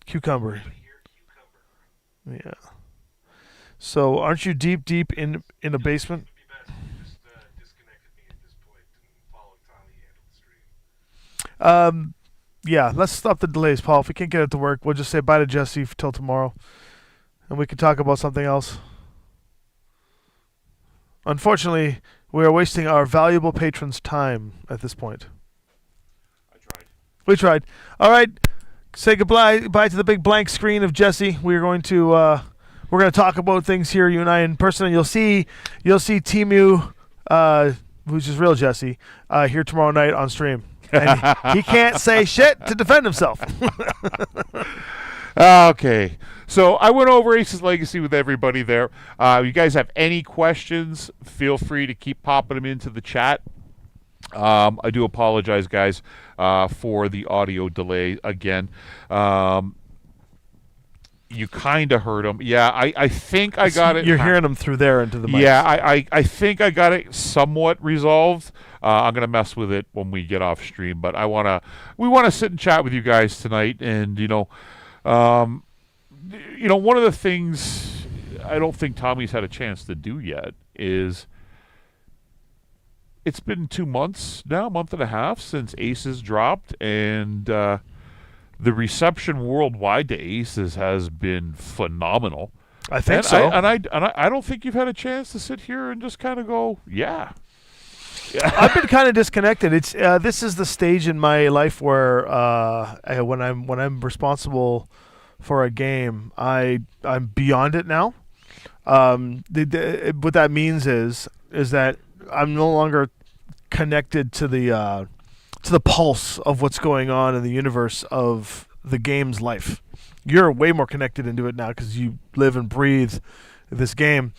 cucumber. Cucumber. Yeah. So aren't you deep in a basement? It would be best if you just disconnected me at this point and followed Tommy handle the stream. Yeah, let's stop the delays, Paul. If we can't get it to work, we'll just say bye to Jesse till tomorrow, and we can talk about something else. Unfortunately, we are wasting our valuable patrons' time at this point. I tried. We tried. All right, say goodbye to the big blank screen of Jesse. We're going to talk about things here, you and I in person. And you'll see Timu, who's just real Jesse, here tomorrow night on stream. And he can't say shit to defend himself. Okay. So I went over Ace's Legacy with everybody there. You guys have any questions, feel free to keep popping them into the chat. I do apologize, guys, for the audio delay again. You kind of heard them. Yeah, I think I got it. You're hearing them through there into the mic. Yeah, I think I got it somewhat resolved. I'm gonna mess with it when we get off stream, but we wanna sit and chat with you guys tonight, and one of the things I don't think Tommy's had a chance to do yet is it's been 2 months now, a month and a half since Aces dropped, and the reception worldwide to Aces has been phenomenal. I think so. I don't think you've had a chance to sit here and just kind of go, yeah. I've been kind of disconnected. It's this is the stage in my life where when I'm responsible for a game, I'm beyond it now. What that means is that I'm no longer connected to the pulse of what's going on in the universe of the game's life. You're way more connected into it now because you live and breathe this game.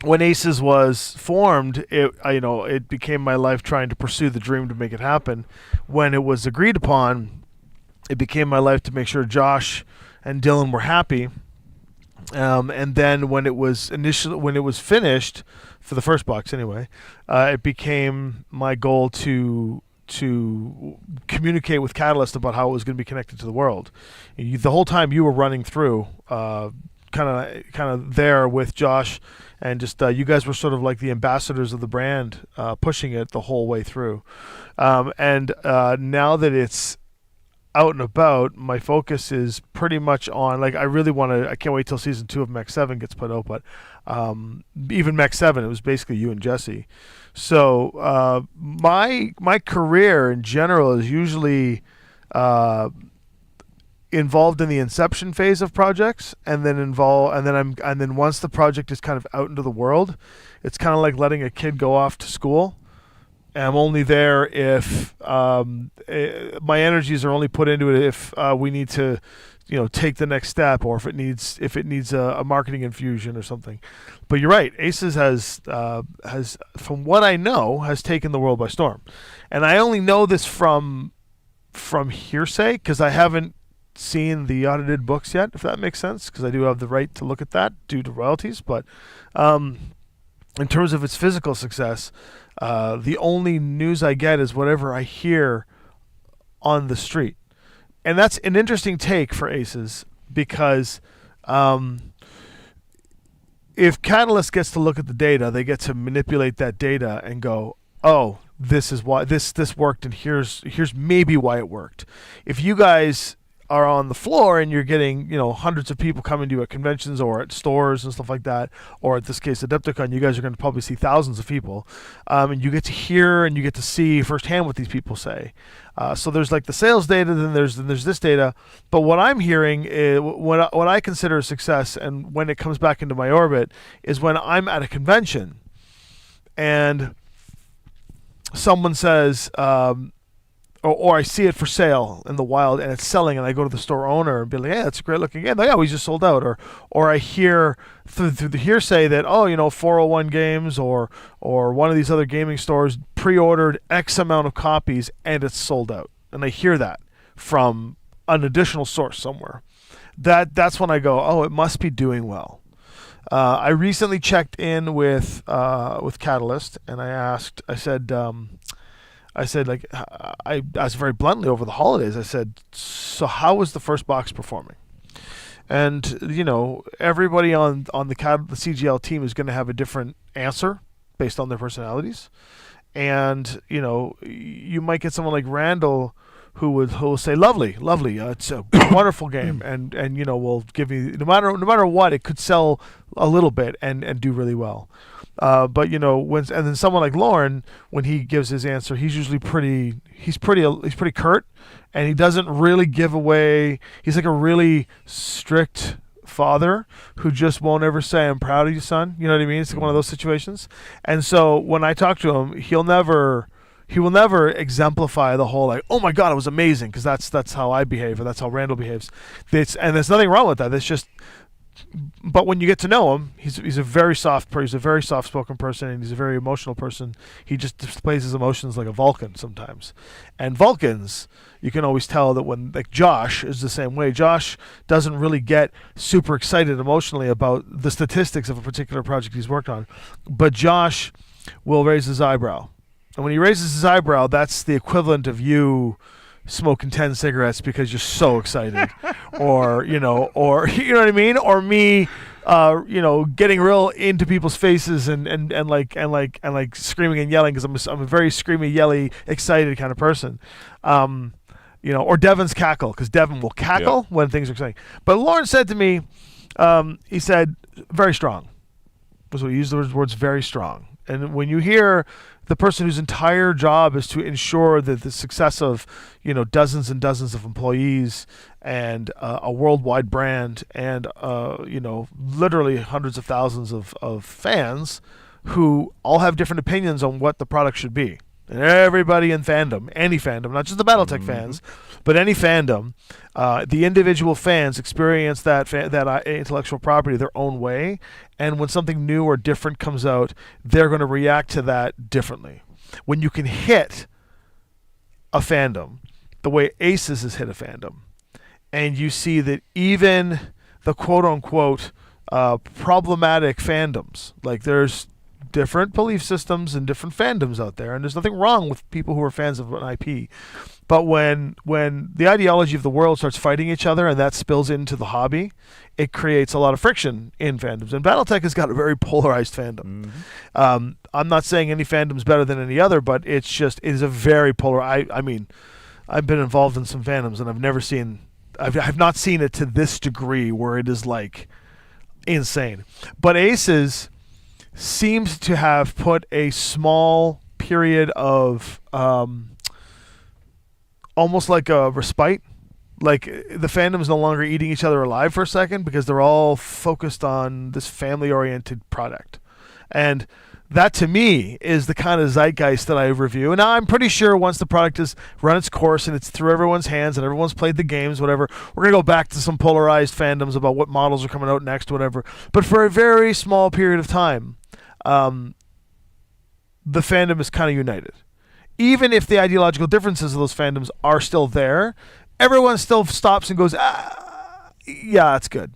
When Aces was formed, it became my life trying to pursue the dream to make it happen. When it was agreed upon, it became my life to make sure Josh and Dylan were happy. And then when it was finished, for the first box anyway, it became my goal to communicate with Catalyst about how it was going to be connected to the world. The whole time you were running through, kind of there with Josh, and just you guys were sort of like the ambassadors of the brand, pushing it the whole way through. And now that it's out and about, my focus is pretty much on, like, I can't wait till season 2 of Mech 7 gets put out, but even Mech 7, it was basically you and Jesse. So my career in general is usually involved in the inception phase of projects, and then once the project is kind of out into the world, it's kind of like letting a kid go off to school. I'm only there if my energies are only put into it if we need to, take the next step, or if it needs a marketing infusion or something. But you're right, Aces has, from what I know, has taken the world by storm, and I only know this from hearsay, because I haven't seen the audited books yet, if that makes sense, because I do have the right to look at that due to royalties. But in terms of its physical success, the only news I get is whatever I hear on the street. And that's an interesting take for Aces, because if Catalyst gets to look at the data, they get to manipulate that data and go, oh, this is why this worked, and here's maybe why it worked. If you guys are on the floor and you're getting, hundreds of people coming to you at conventions or at stores and stuff like that, or at this case Adepticon, you guys are going to probably see thousands of people, and you get to hear and you get to see firsthand what these people say. So there's like the sales data, then there's this data, but what I'm hearing is what I consider a success, and when it comes back into my orbit, is when I'm at a convention and someone says, or I see it for sale in the wild and it's selling, and I go to the store owner and be like, "Yeah, that's a great looking game. Oh, yeah, we just sold out." Or I hear through the hearsay that, 401 Games or one of these other gaming stores pre-ordered X amount of copies and it's sold out, and I hear that from an additional source somewhere. That's when I go, "Oh, it must be doing well." I recently checked in with Catalyst, and I asked very bluntly over the holidays, I said, "So how was the first box performing?" And, everybody on the CGL team is going to have a different answer based on their personalities. And, you might get someone like Randall who will say, lovely, it's a wonderful game, and will give me, no matter what, it could sell a little bit and do really well. But and then someone like Lauren, when he gives his answer, he's usually pretty curt, and he doesn't really give away. He's like a really strict father who just won't ever say, "I'm proud of you, son." You know what I mean? It's like one of those situations. And so when I talk to him, he will never exemplify the whole, like, "Oh my God, it was amazing," because that's how I behave, or that's how Randall behaves. And there's nothing wrong with that. It's just. But when you get to know him, he's a very soft-spoken person, and he's a very emotional person. He just displays his emotions like a Vulcan sometimes. And Vulcans, you can always tell that when, like, Josh is the same way. Josh doesn't really get super excited emotionally about the statistics of a particular project he's worked on, but Josh will raise his eyebrow. And when he raises his eyebrow, that's the equivalent of you smoking 10 cigarettes because you're so excited, or you know what I mean, or me getting real into people's faces and screaming and yelling, because I'm a very screamy, yelly, excited kind of person. Or Devin's cackle, because Devin will cackle when things are exciting. But Lauren said to me, he said, very strong. Was what he used, the words very strong. And when you hear the person whose entire job is to ensure that the success of dozens and dozens of employees and a worldwide brand and literally hundreds of thousands of fans who all have different opinions on what the product should be. And everybody in fandom, any fandom, not just the BattleTech fans, but any fandom, the individual fans experience that intellectual property their own way. And when something new or different comes out, they're going to react to that differently. When you can hit a fandom the way Aces has hit a fandom, and you see that even the quote-unquote problematic fandoms, like there's different belief systems and different fandoms out there, and there's nothing wrong with people who are fans of an IP. But when the ideology of the world starts fighting each other and that spills into the hobby, it creates a lot of friction in fandoms. And BattleTech has got a very polarized fandom. I'm not saying any fandom's better than any other, but it is a very polar. I mean, I've been involved in some fandoms, and I've not seen it to this degree where it is like insane. But Aces seems to have put a small period of almost like a respite. Like the fandom's no longer eating each other alive for a second because they're all focused on this family-oriented product. And that to me is the kind of zeitgeist that I review. And I'm pretty sure once the product has run its course and it's through everyone's hands and everyone's played the games, whatever, we're going to go back to some polarized fandoms about what models are coming out next, whatever. But for a very small period of time, the fandom is kind of united. Even if the ideological differences of those fandoms are still there, everyone still stops and goes, yeah, that's good.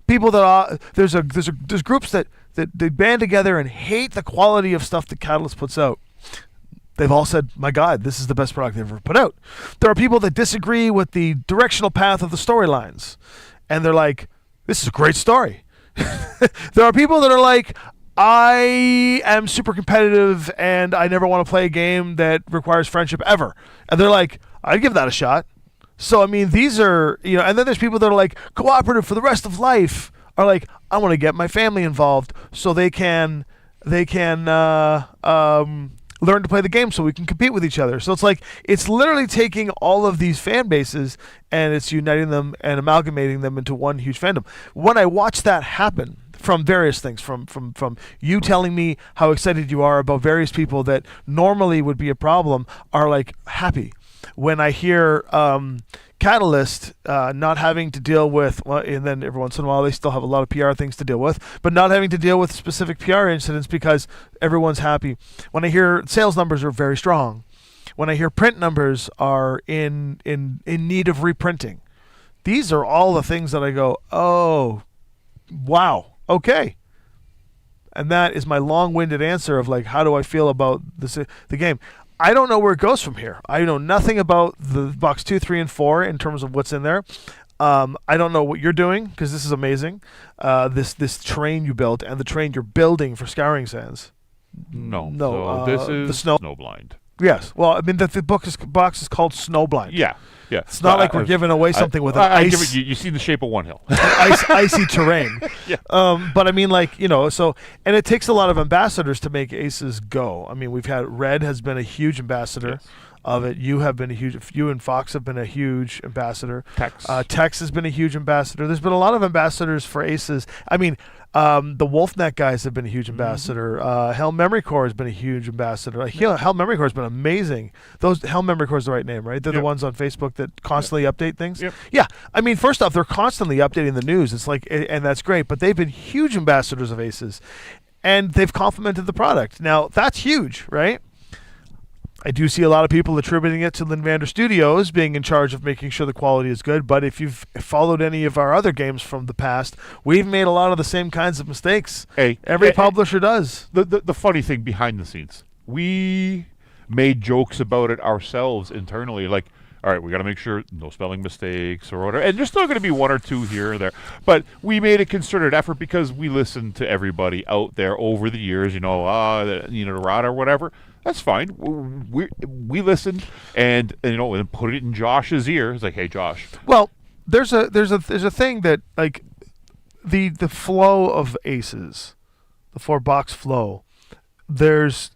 People that there's groups that they band together and hate the quality of stuff that Catalyst puts out. They've all said, my God, this is the best product they've ever put out. There are people that disagree with the directional path of the storylines, and they're like, this is a great story. There are people that are like, I am super competitive and I never want to play a game that requires friendship ever. And they're like, I'd give that a shot. So, I mean, these are, and then there's people that are like, cooperative for the rest of life, are like, I want to get my family involved so they can learn to play the game so we can compete with each other. So it's like, it's literally taking all of these fan bases and it's uniting them and amalgamating them into one huge fandom. When I watch that happen, from various things, from you telling me how excited you are about various people that normally would be a problem are like happy. When I hear Catalyst not having to deal with, well, and then every once in a while they still have a lot of PR things to deal with, but not having to deal with specific PR incidents because everyone's happy. When I hear sales numbers are very strong, when I hear print numbers are in need of reprinting, these are all the things that I go, oh, wow. Okay. And that is my long-winded answer of like, how do I feel about the game? I don't know where it goes from here. I know nothing about the box 2, 3, and 4 in terms of what's in there. I don't know what you're doing because this is amazing. This train you built and the train you're building for Scouring Sands. No. So this is the Snowblind. Yes. Well, I mean, the box is called Snowblind. Yeah. Yeah. It's not like we're giving away something with an ice. You see the shape of one hill. Icy terrain. Yeah. But I mean, like, so, and it takes a lot of ambassadors to make Aces go. I mean, we've had Red has been a huge ambassador of it. You and Fox have been a huge ambassador. Tex has been a huge ambassador. There's been a lot of ambassadors for Aces. I mean, the Wolfnet guys have been a huge ambassador. Hell Memory Core has been a huge ambassador. Hell Memory Core has been amazing. Hell Memory Core is the right name, right? They're the ones on Facebook that constantly update things. Yep. Yeah. I mean, first off, they're constantly updating the news. It's like, and that's great. But they've been huge ambassadors of Aces, and they've complimented the product. Now that's huge, right? I do see a lot of people attributing it to Linvander Studios being in charge of making sure the quality is good, but if you've followed any of our other games from the past, we've made a lot of the same kinds of mistakes. Every publisher does. The funny thing behind the scenes, we made jokes about it ourselves internally, like, all right, we got to make sure no spelling mistakes or whatever. And there's still going to be one or two here or there. But we made a concerted effort because we listened to everybody out there over the years, Rod or whatever. That's fine. We listened and put it in Josh's ear. It's like, hey, Josh. Well, there's a thing that, like, the flow of Aces, the 4-box flow, the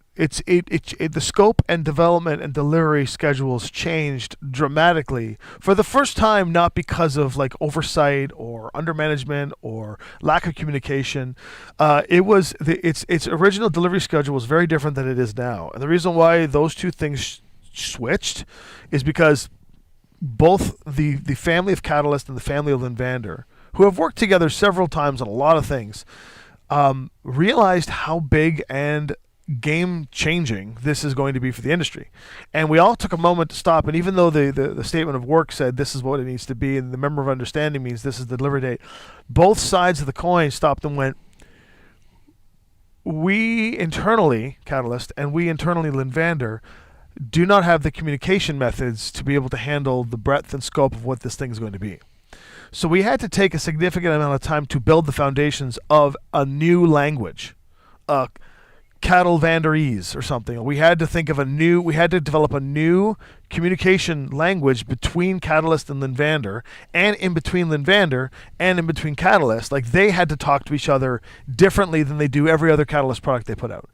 scope and development and delivery schedules changed dramatically for the first time, not because of like oversight or undermanagement or lack of communication. Its original delivery schedule was very different than it is now, and the reason why those two things switched is because both the family of Catalyst and the family of Linvander, who have worked together several times on a lot of things, realized how big and game changing this is going to be for the industry. And we all took a moment to stop. And even though the statement of work said this is what it needs to be, and the member of understanding means this is the delivery date, both sides of the coin stopped and went, we internally, Catalyst, and we internally, Linvander, do not have the communication methods to be able to handle the breadth and scope of what this thing is going to be. So we had to take a significant amount of time to build the foundations of a new language, cattle vanderese or something. We had to develop a new communication language between Catalyst and Linvander, and in between Linvander and in between Catalyst. Like, they had to talk to each other differently than they do every other Catalyst product they put out.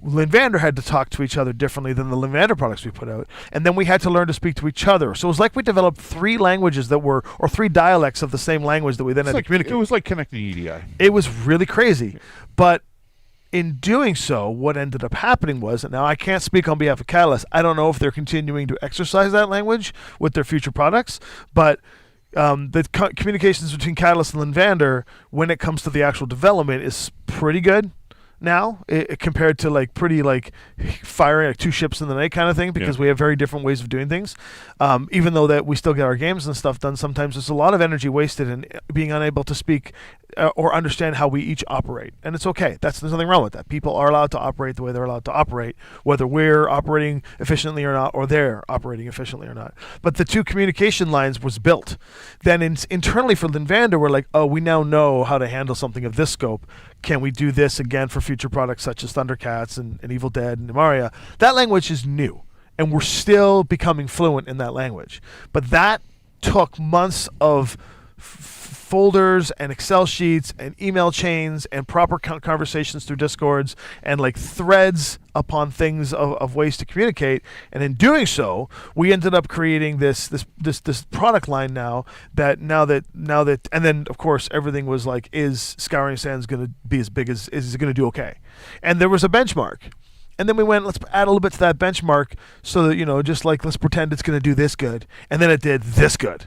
Linvander had to talk to each other differently than the Linvander products we put out. And then we had to learn to speak to each other. So it was like we developed three languages or three dialects of the same language that we then had to communicate. It was like connecting EDI. It was really crazy. But in doing so, what ended up happening was, and now I can't speak on behalf of Catalyst, I don't know if they're continuing to exercise that language with their future products, but the communications between Catalyst and Linvander, when it comes to the actual development, is pretty good now, compared to like pretty like firing like two ships in the night kind of thing, because we have very different ways of doing things. Even though that we still get our games and stuff done, sometimes there's a lot of energy wasted in being unable to speak or understand how we each operate. And it's okay. There's nothing wrong with that. People are allowed to operate the way they're allowed to operate, whether we're operating efficiently or not, or they're operating efficiently or not. But the two communication lines was built. Then internally for Linvander, we're like, oh, we now know how to handle something of this scope. Can we do this again for future products such as Thundercats and Evil Dead and Nymaria? That language is new, and we're still becoming fluent in that language. But that took months of folders and Excel sheets and email chains and proper conversations through Discords and like threads upon things of ways to communicate. And in doing so, we ended up creating this product line now that and then of course everything was like, is Scouring Sands going to be as big as, is it going to do okay? And there was a benchmark. And then we went, let's add a little bit to that benchmark so that, just like, let's pretend it's going to do this good. And then it did this good.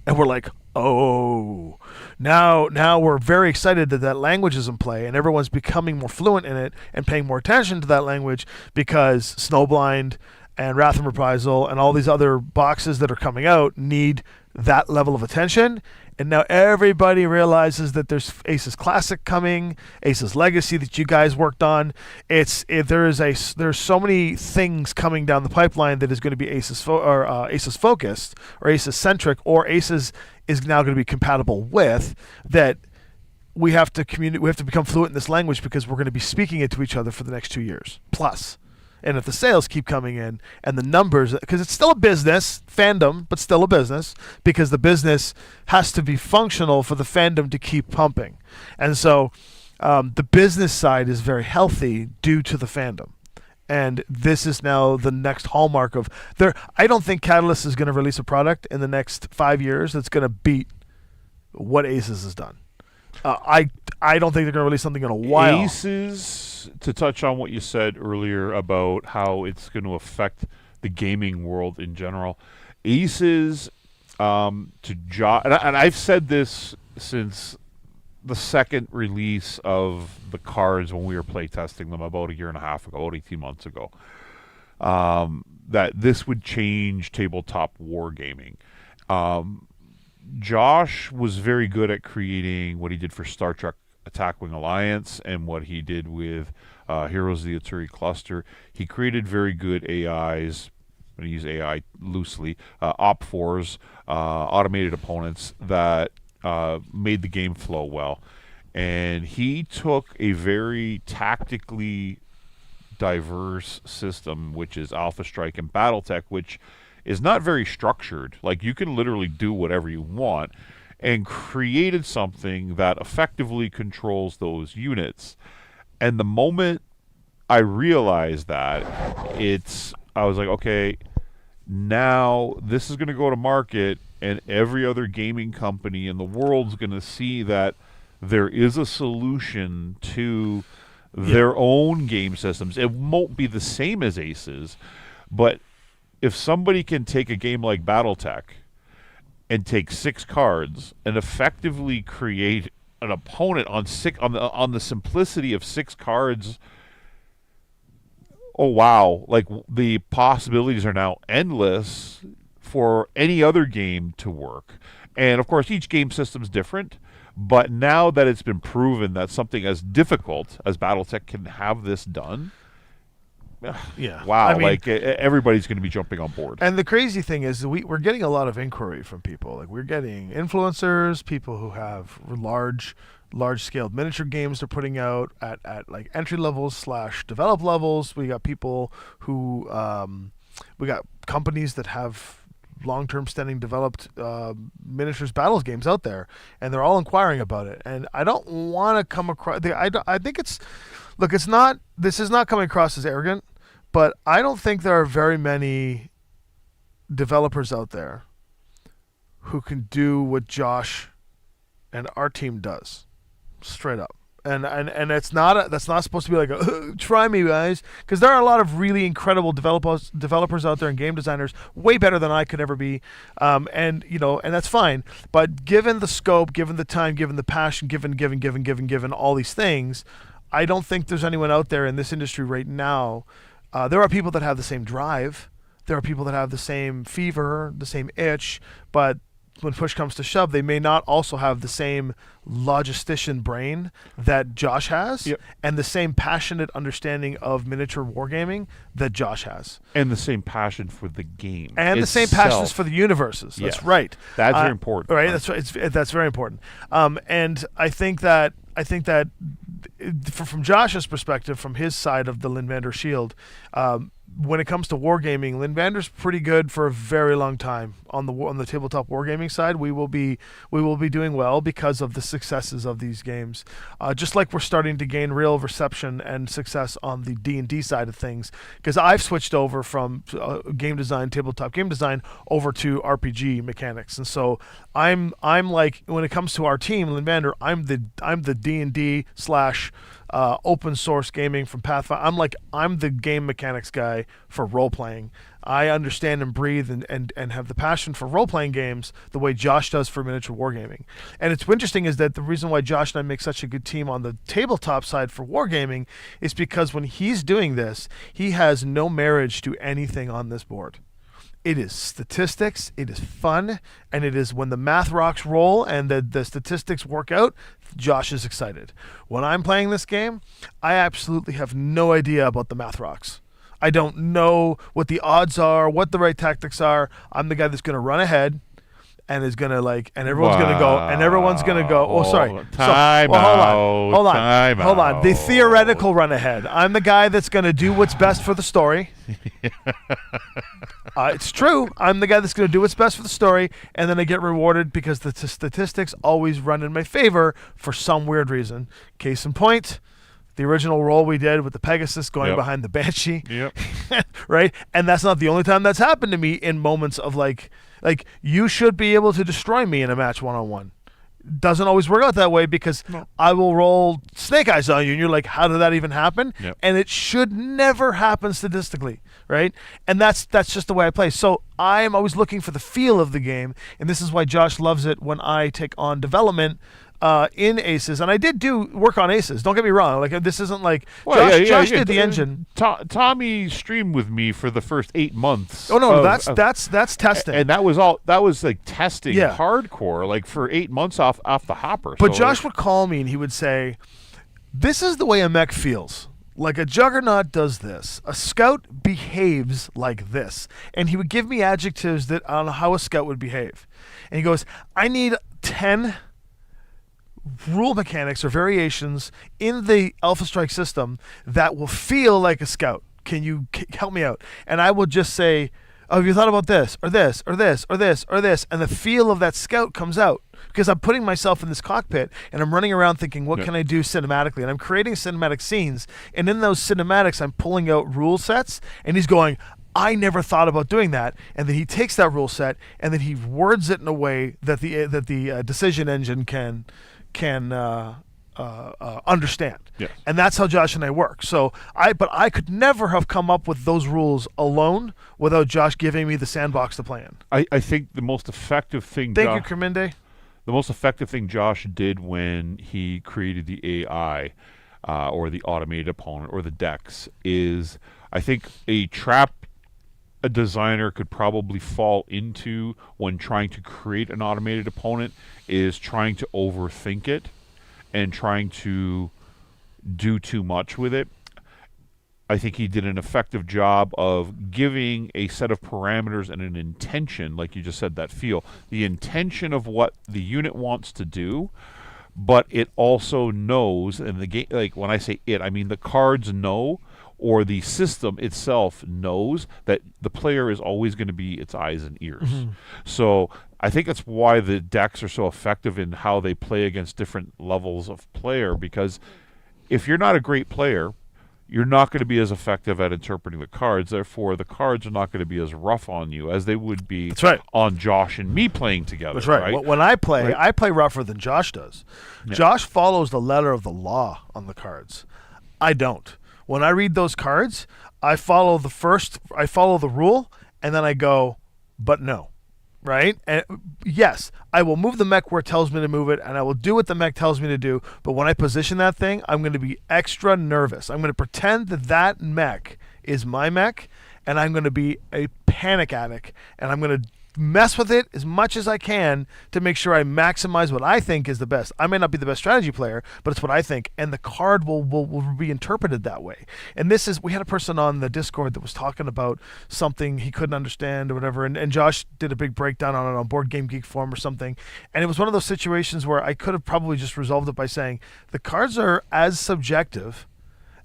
And we're like, oh, now we're very excited that language is in play and everyone's becoming more fluent in it and paying more attention to that language, because Snowblind and Wrath and Reprisal and all these other boxes that are coming out need that level of attention. And now everybody realizes that there's Aces Classic coming, Aces Legacy that you guys worked on. There's so many things coming down the pipeline that is going to be Aces focused or Aces centric, or Aces is now going to be compatible with, that we have to communicate. We have to become fluent in this language, because we're going to be speaking it to each other for the next 2 years plus. And if the sales keep coming in and the numbers, because it's still a business, fandom, but still a business, because the business has to be functional for the fandom to keep pumping. And so the business side is very healthy due to the fandom. And this is now the next hallmark of there. I don't think Catalyst is going to release a product in the next 5 years that's going to beat what Aces has done. I don't think they're going to release something in a while. Aces, to touch on what you said earlier about how it's going to affect the gaming world in general, Aces, and I've said this since the second release of the cards when we were playtesting them about a year and a half ago, about 18 months ago, that this would change tabletop wargaming. Josh was very good at creating what he did for Star Trek Attack Wing Alliance and what he did with Heroes of the Aturi Cluster. He created very good AIs, I'm going to use AI loosely, op-4s, automated opponents that made the game flow well. And he took a very tactically diverse system, which is Alpha Strike and Battletech, which is not very structured. Like, you can literally do whatever you want, and created something that effectively controls those units. And the moment I realized that, I was like, okay, now this is going to go to market, and every other gaming company in the world is going to see that there is a solution to their own game systems. It won't be the same as Aces, but if somebody can take a game like Battletech and take 6 cards and effectively create an opponent on the simplicity of 6 cards oh wow, like the possibilities are now endless for any other game to work. And of course, each game system's different. But now that it's been proven that something as difficult as BattleTech can have this done, Yeah. wow, I mean, like everybody's going to be jumping on board. and the crazy thing is we're getting a lot of inquiry from people. Like we're getting influencers, people who have large scale miniature games they're putting out at like entry levels / develop levels. We got people who we got companies that have long-term standing developed miniatures battles games out there, and they're all inquiring about it. And I don't want to come across I think it's look, it's not this is not coming across as arrogant, but I don't think there are very many developers out there who can do what Josh and our team does, straight up. And it's not that's not supposed to be like try me guys, because there are a lot of really incredible developers out there and game designers way better than I could ever be, and that's fine. But given the scope, given the time, given the passion, given all these things, I don't think there's anyone out there in this industry right now. There are people that have the same drive. There are people that have the same fever, the same itch, but when push comes to shove, they may not also have the same logistician brain that Josh has, Yep. and the same passionate understanding of miniature wargaming that Josh has. And the same passion for the game. And the same passions for the universes. That's Yes. right. That's very important. Right. That's right. That's very important. And I think that from Josh's perspective, from his side of the Lindvander Shield, when it comes to wargaming, Lindvander's pretty good for a very long time. On the tabletop wargaming side, we will be doing well because of the successes of these games. Just like we're starting to gain real reception and success on the D&D side of things, because I've switched over from game design, tabletop game design, over to RPG mechanics, and so I'm like, when it comes to our team, Lindvander, I'm the D&D / open source gaming from Pathfinder. I'm the game mechanics guy for role playing. I understand and breathe and have the passion for role playing games the way Josh does for miniature wargaming. And it's interesting is that the reason why Josh and I make such a good team on the tabletop side for wargaming is because when he's doing this, he has no marriage to anything on this board. It is statistics, it is fun, and it is when the math rocks roll and the statistics work out, Josh is excited. When I'm playing this game, I absolutely have no idea about the math rocks. I don't know what the odds are, what the right tactics are. I'm the guy that's going to run ahead and is going to and everyone's going to go, and everyone's going to go, oh, sorry. Hold on. The theoretical run ahead. I'm the guy that's going to do what's best for the story. It's true. I'm the guy that's going to do what's best for the story, and then I get rewarded because the statistics always run in my favor for some weird reason. Case in point, the original roll we did with the Pegasus going behind the Banshee. Yep. Right? And that's not the only time that's happened to me in moments of like you should be able to destroy me in a match one-on-one. Doesn't always work out that way because I will roll snake eyes on you and you're like, how did that even happen? Yep. And it should never happen statistically, right? And that's just the way I play. So I'm always looking for the feel of the game, and this is why Josh loves it when I take on development in Aces. And I did do work on Aces, don't get me wrong. Like, this isn't like Josh did the engine. Tommy streamed with me for the first 8 months. Oh no, that's testing. And that was like testing hardcore, like for 8 months off the hopper. But so Josh would call me and he would say, this is the way a mech feels. Like, a juggernaut does this. A scout behaves like this. And he would give me adjectives on how a scout would behave. And he goes, I need 10 rule mechanics or variations in the Alpha Strike system that will feel like a scout. Can you help me out? And I will just say, oh, have you thought about this or this or this or this or this? And the feel of that scout comes out because I'm putting myself in this cockpit and I'm running around thinking, what can I do cinematically? And I'm creating cinematic scenes. And in those cinematics, I'm pulling out rule sets, and he's going, I never thought about doing that. And then he takes that rule set and then he words it in a way that the decision engine can understand. Yes. And that's how Josh and I work. So I could never have come up with those rules alone without Josh giving me the sandbox to play in. I think the most effective thing Thank you, Kerminde. The most effective thing Josh did when he created the AI or the automated opponent or the decks is I think a trap a designer could probably fall into when trying to create an automated opponent is trying to overthink it and trying to do too much with it. I think he did an effective job of giving a set of parameters and an intention, like you just said, that feel. The intention of what the unit wants to do, but it also knows, and the game, like when I say it, I mean the cards know, or the system itself knows that the player is always going to be its eyes and ears. So I think that's why the decks are so effective in how they play against different levels of player, because if you're not a great player, you're not going to be as effective at interpreting the cards. Therefore, the cards are not going to be as rough on you as they would be on Josh and me playing together. That's right. When I play, I play rougher than Josh does. Yeah. Josh follows the letter of the law on the cards. I don't. When I read those cards, I follow the rule, and then I go, but no. Right? And yes, I will move the mech where it tells me to move it, and I will do what the mech tells me to do, but when I position that thing, I'm going to be extra nervous. I'm going to pretend that mech is my mech, and I'm going to be a panic addict, and I'm going to mess with it as much as I can to make sure I maximize what I think is the best. I may not be the best strategy player, but it's what I think, and the card will be interpreted that way. And we had a person on the Discord that was talking about something he couldn't understand or whatever, and Josh did a big breakdown on it on Board Game Geek forum or something, and it was one of those situations where I could have probably just resolved it by saying the cards are as subjective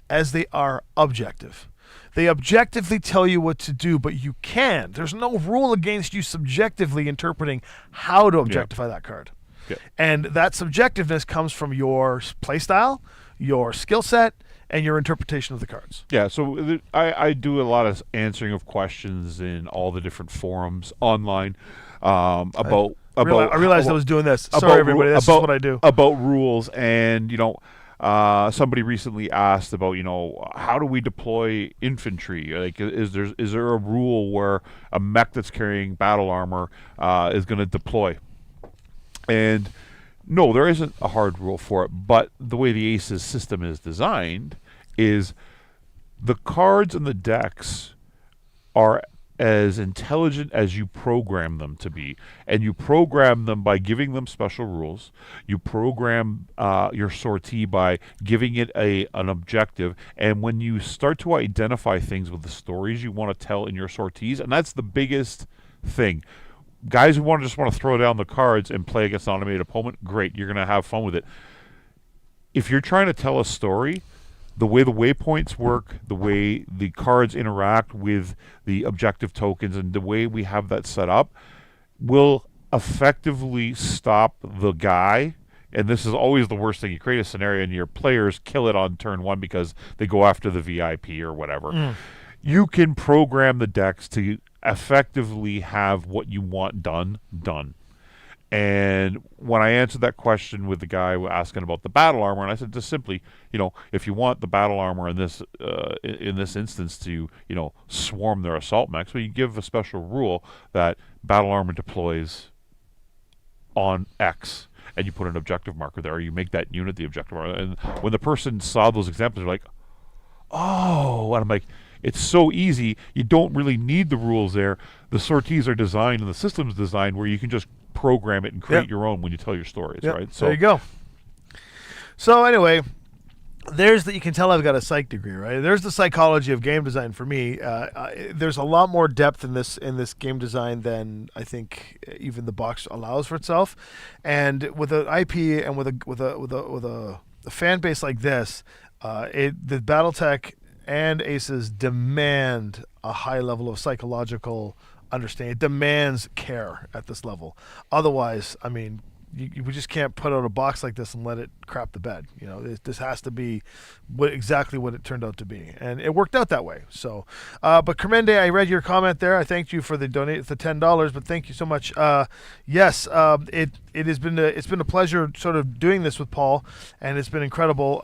as they are objective. They objectively tell you what to do, but you can. There's no rule against you subjectively interpreting how to objectify that card. Yeah. And that subjectiveness comes from your playstyle, your skill set, and your interpretation of the cards. Yeah, so I do a lot of answering of questions in all the different forums online about... I realized I was doing this. Sorry, everybody. This is what I do. About rules, and, somebody recently asked about, how do we deploy infantry? Like, is there a rule where a mech that's carrying battle armor is going to deploy? And no, there isn't a hard rule for it. But the way the Aces system is designed is the cards and the decks are as intelligent as you program them to be, and you program them by giving them special rules. You program your sortie by giving it an objective, and when you start to identify things with the stories you want to tell in your sorties, and that's the biggest thing. Guys who just want to throw down the cards and play against an automated opponent, great, you're going to have fun with it. If you're trying to tell a story, the way the waypoints work, the way the cards interact with the objective tokens, and the way we have that set up will effectively stop the guy. And this is always the worst thing. You create a scenario and your players kill it on turn one because they go after the VIP or whatever. You can program the decks to effectively have what you want done. And when I answered that question with the guy asking about the battle armor, and I said just simply, if you want the battle armor in this instance to, swarm their assault mechs, well, you give a special rule that battle armor deploys on X, and you put an objective marker there, or you make that unit the objective marker. And when the person saw those examples, they're like, oh, and I'm like, it's so easy. You don't really need the rules there. The sorties are designed and the system's designed where you can just program it and create your own when you tell your stories, right? So there you go. So anyway, you can tell I've got a psych degree, right? There's the psychology of game design for me. There's a lot more depth in this game design than I think even the box allows for itself. And with an IP and with a fan base like this, the BattleTech and Aces demand a high level of psychological understanding. It demands care at this level. Otherwise, I mean, we just can't put out a box like this and let it crap the bed. This has to be exactly what it turned out to be, and it worked out that way. So, but Kermende, I read your comment there. I thanked you for the $10, but thank you so much. Yes, it has been a pleasure sort of doing this with Paul, and it's been incredible.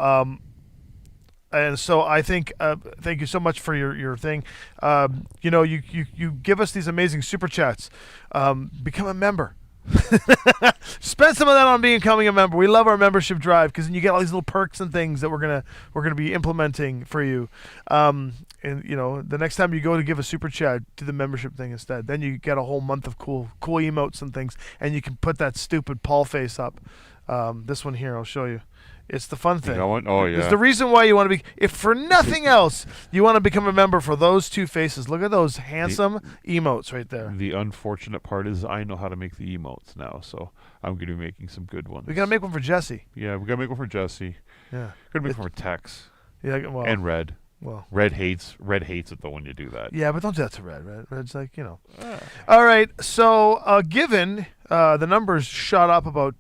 And so I think, thank you so much for your thing. You give us these amazing super chats. Become a member. Spend some of that on becoming a member. We love our membership drive because then you get all these little perks and things that we're gonna be implementing for you. And the next time you go to give a super chat, do the membership thing instead. Then you get a whole month of cool emotes and things, and you can put that stupid Paul face up. This one here, I'll show you. It's the fun thing. You know what? Oh, yeah. It's the reason why you want to be. If for nothing else, you want to become a member for those two faces. Look at those handsome emotes right there. The unfortunate part is I know how to make the emotes now, so I'm going to be making some good ones. We gotta make one for Jesse. Yeah, we got to make one for Jesse. Yeah. Got to make one for Tex. Yeah. Well. And Red. Well. Red hates it though when you do that. Yeah, but don't do that to Red. Red's like, All right. So, given the numbers shot up about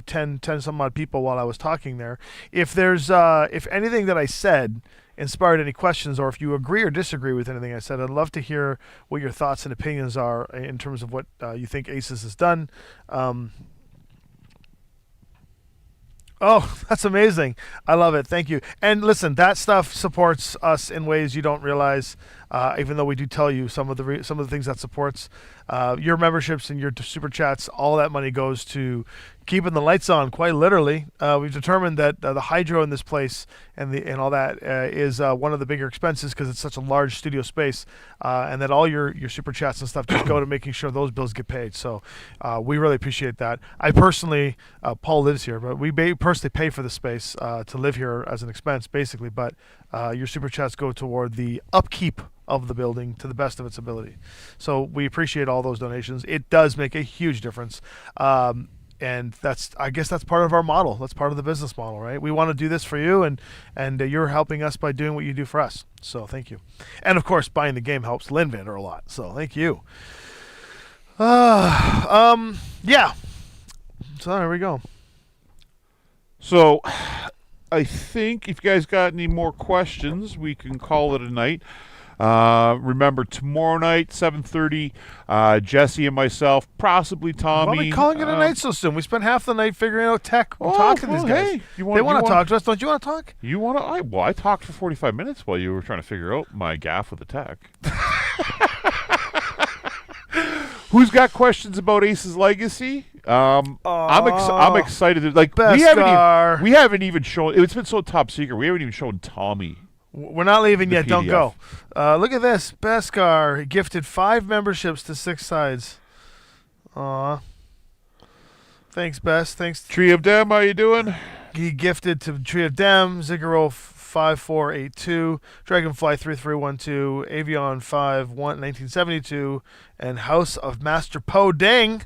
10 some odd people while I was talking there, if anything that I said inspired any questions, or if you agree or disagree with anything I said, I'd love to hear what your thoughts and opinions are in terms of what you think Aces has done. Oh, that's amazing. I love it. Thank you. And listen, that stuff supports us in ways you don't realize, even though we do tell you some of the things that supports. Your memberships and your super chats, all that money goes to keeping the lights on, quite literally. We've determined that the hydro in this place and all that is one of the bigger expenses because it's such a large studio space, and that all your super chats and stuff just go to making sure those bills get paid. So we really appreciate that. I personally, Paul lives here, but we personally pay for the space to live here as an expense, basically. But your super chats go toward the upkeep of the building to the best of its ability. So we appreciate all those donations. It does make a huge difference. And I guess that's part of our model. That's part of the business model, right? We want to do this for you, and you're helping us by doing what you do for us. So thank you. And of course, buying the game helps Linvander a lot. So thank you. Yeah. So there we go. So I think if you guys got any more questions, we can call it a night. Remember, tomorrow night, 7:30, Jesse and myself, possibly Tommy. Why are we calling it a night so soon? We spent half the night figuring out tech and talking to these guys. Hey, they want to talk to us. Don't you want to talk? You want to? I talked for 45 minutes while you were trying to figure out my gaff with the tech. Who's got questions about Ace's legacy? I'm excited. Like we haven't even shown. It's been so top secret. We haven't even shown Tommy. We're not leaving yet. PDF. Don't go. Look at this. Beskar gifted 5 memberships to 6 sides. Aw. Thanks, Bess. Thanks. Tree of Dem, how you doing? He gifted to Tree of Dem, Ziggurat 5482, Dragonfly 3312, Avion 1972, and House of Master Po Ding.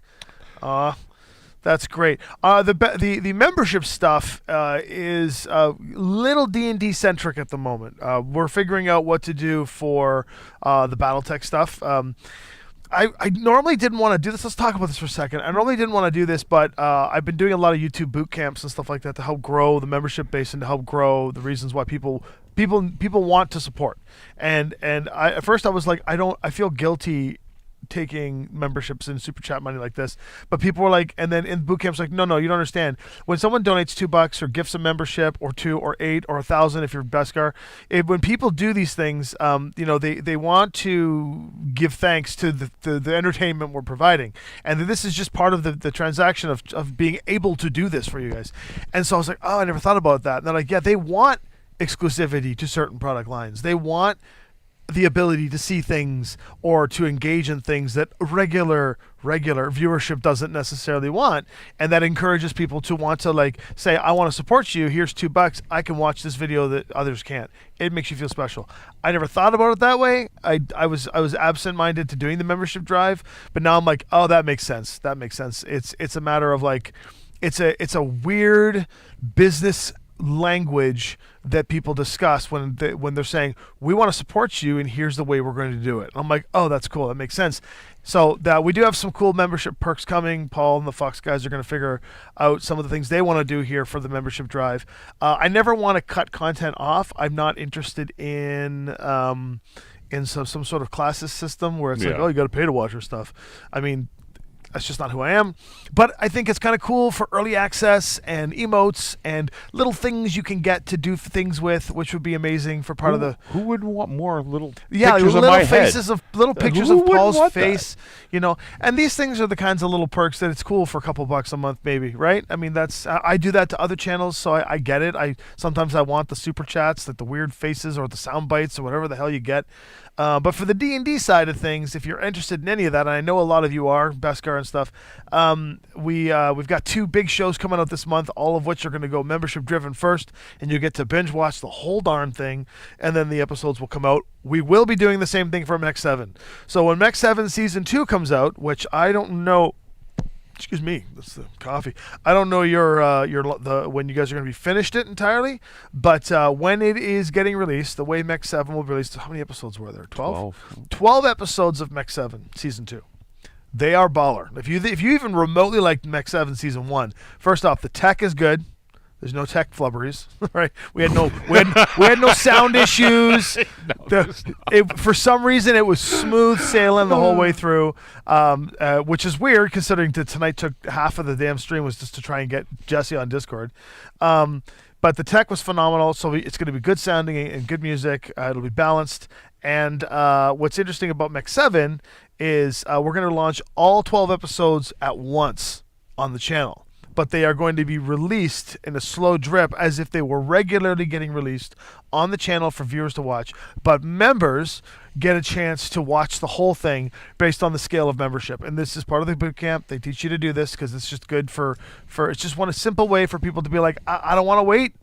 That's great. The membership stuff is little D&D centric at the moment. We're figuring out what to do for the BattleTech stuff. I normally didn't want to do this. Let's talk about this for a second. I normally didn't want to do this, but I've been doing a lot of YouTube boot camps and stuff like that to help grow the membership base and to help grow the reasons why people want to support. And at first I was like, I feel guilty taking memberships and super chat money like this, but people were like, and then in boot camps like, no, you don't understand. When someone donates $2 or gifts a membership or 2 or 8 or 1,000 if you're Beskar, when people do these things, they want to give thanks to the entertainment we're providing, and this is just part of the transaction of being able to do this for you guys. And so I was like, oh, I never thought about that. And they're like, yeah, they want exclusivity to certain product lines. They want the ability to see things or to engage in things that regular viewership doesn't necessarily want, and that encourages people to want to say, I want to support you, here's $2, I can watch this video that others can't. It makes you feel special. I never thought about it that way. I was absent-minded to doing the membership drive, but now I'm like, oh, that makes sense. It's a matter of it's a weird business language that people discuss when they're saying, we want to support you and here's the way we're going to do it. And I'm like, oh, that's cool, that makes sense. So that we do have some cool membership perks coming. Paul and the Fox guys are going to figure out some of the things they want to do here for the membership drive. I never want to cut content off. I'm not interested in some sort of classes system where it's like, oh, you got to pay to watch your stuff. I mean, That's just not who I am. But I think it's kind of cool for early access and emotes and little things you can get to do things with, which would be amazing for part of the. Who wouldn't want more little Yeah, pictures little of my faces head? of little pictures Who of wouldn't Paul's want that? face, and these things are the kinds of little perks that it's cool for a couple bucks a month, maybe, right? I mean, I do that to other channels, so I get it. Sometimes I want the super chats, like the weird faces or the sound bites or whatever the hell you get. But for the D&D side of things, if you're interested in any of that, and I know a lot of you are, Beskar and stuff, we've got 2 big shows coming out this month, all of which are going to go membership driven first, and you get to binge watch the whole darn thing, and then the episodes will come out. We will be doing the same thing for Mech 7. So when Mech 7 Season 2 comes out, which I don't know... Excuse me, that's the coffee. I don't know when you guys are going to be finished it entirely, but when it is getting released, the way Mech 7 will be released, how many episodes were there? 12? 12 episodes of Mech 7 Season 2. They are baller. If you even remotely like Mech 7 Season 1, first off, the tech is good. There's no tech flubberies, right? We had no sound issues. For some reason, it was smooth sailing the whole way through, which is weird considering that tonight took half of the damn stream was just to try and get Jesse on Discord. But the tech was phenomenal, so it's going to be good sounding and good music. It'll be balanced. And what's interesting about Mech 7 is we're going to launch all 12 episodes at once on the channel. But they are going to be released in a slow drip as if they were regularly getting released on the channel for viewers to watch. But members get a chance to watch the whole thing based on the scale of membership. And this is part of the boot camp. They teach you to do this because it's just good for it's just a simple way for people to be like, I don't want to wait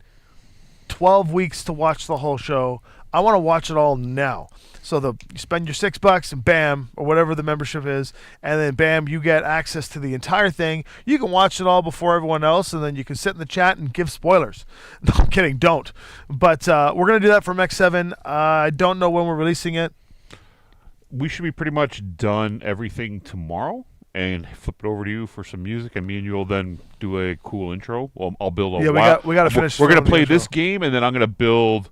12 weeks to watch the whole show. I want to watch it all now. So you spend your $6 and bam, or whatever the membership is, and then bam, you get access to the entire thing. You can watch it all before everyone else, and then you can sit in the chat and give spoilers. No, I'm kidding, don't. But we're going to do that for Mech 7. I don't know when we're releasing it. We should be pretty much done everything tomorrow and flip it over to you for some music, and me and you will then do a cool intro. Well, I'll build a we got to finish. We're going to play this game, and then I'm going to build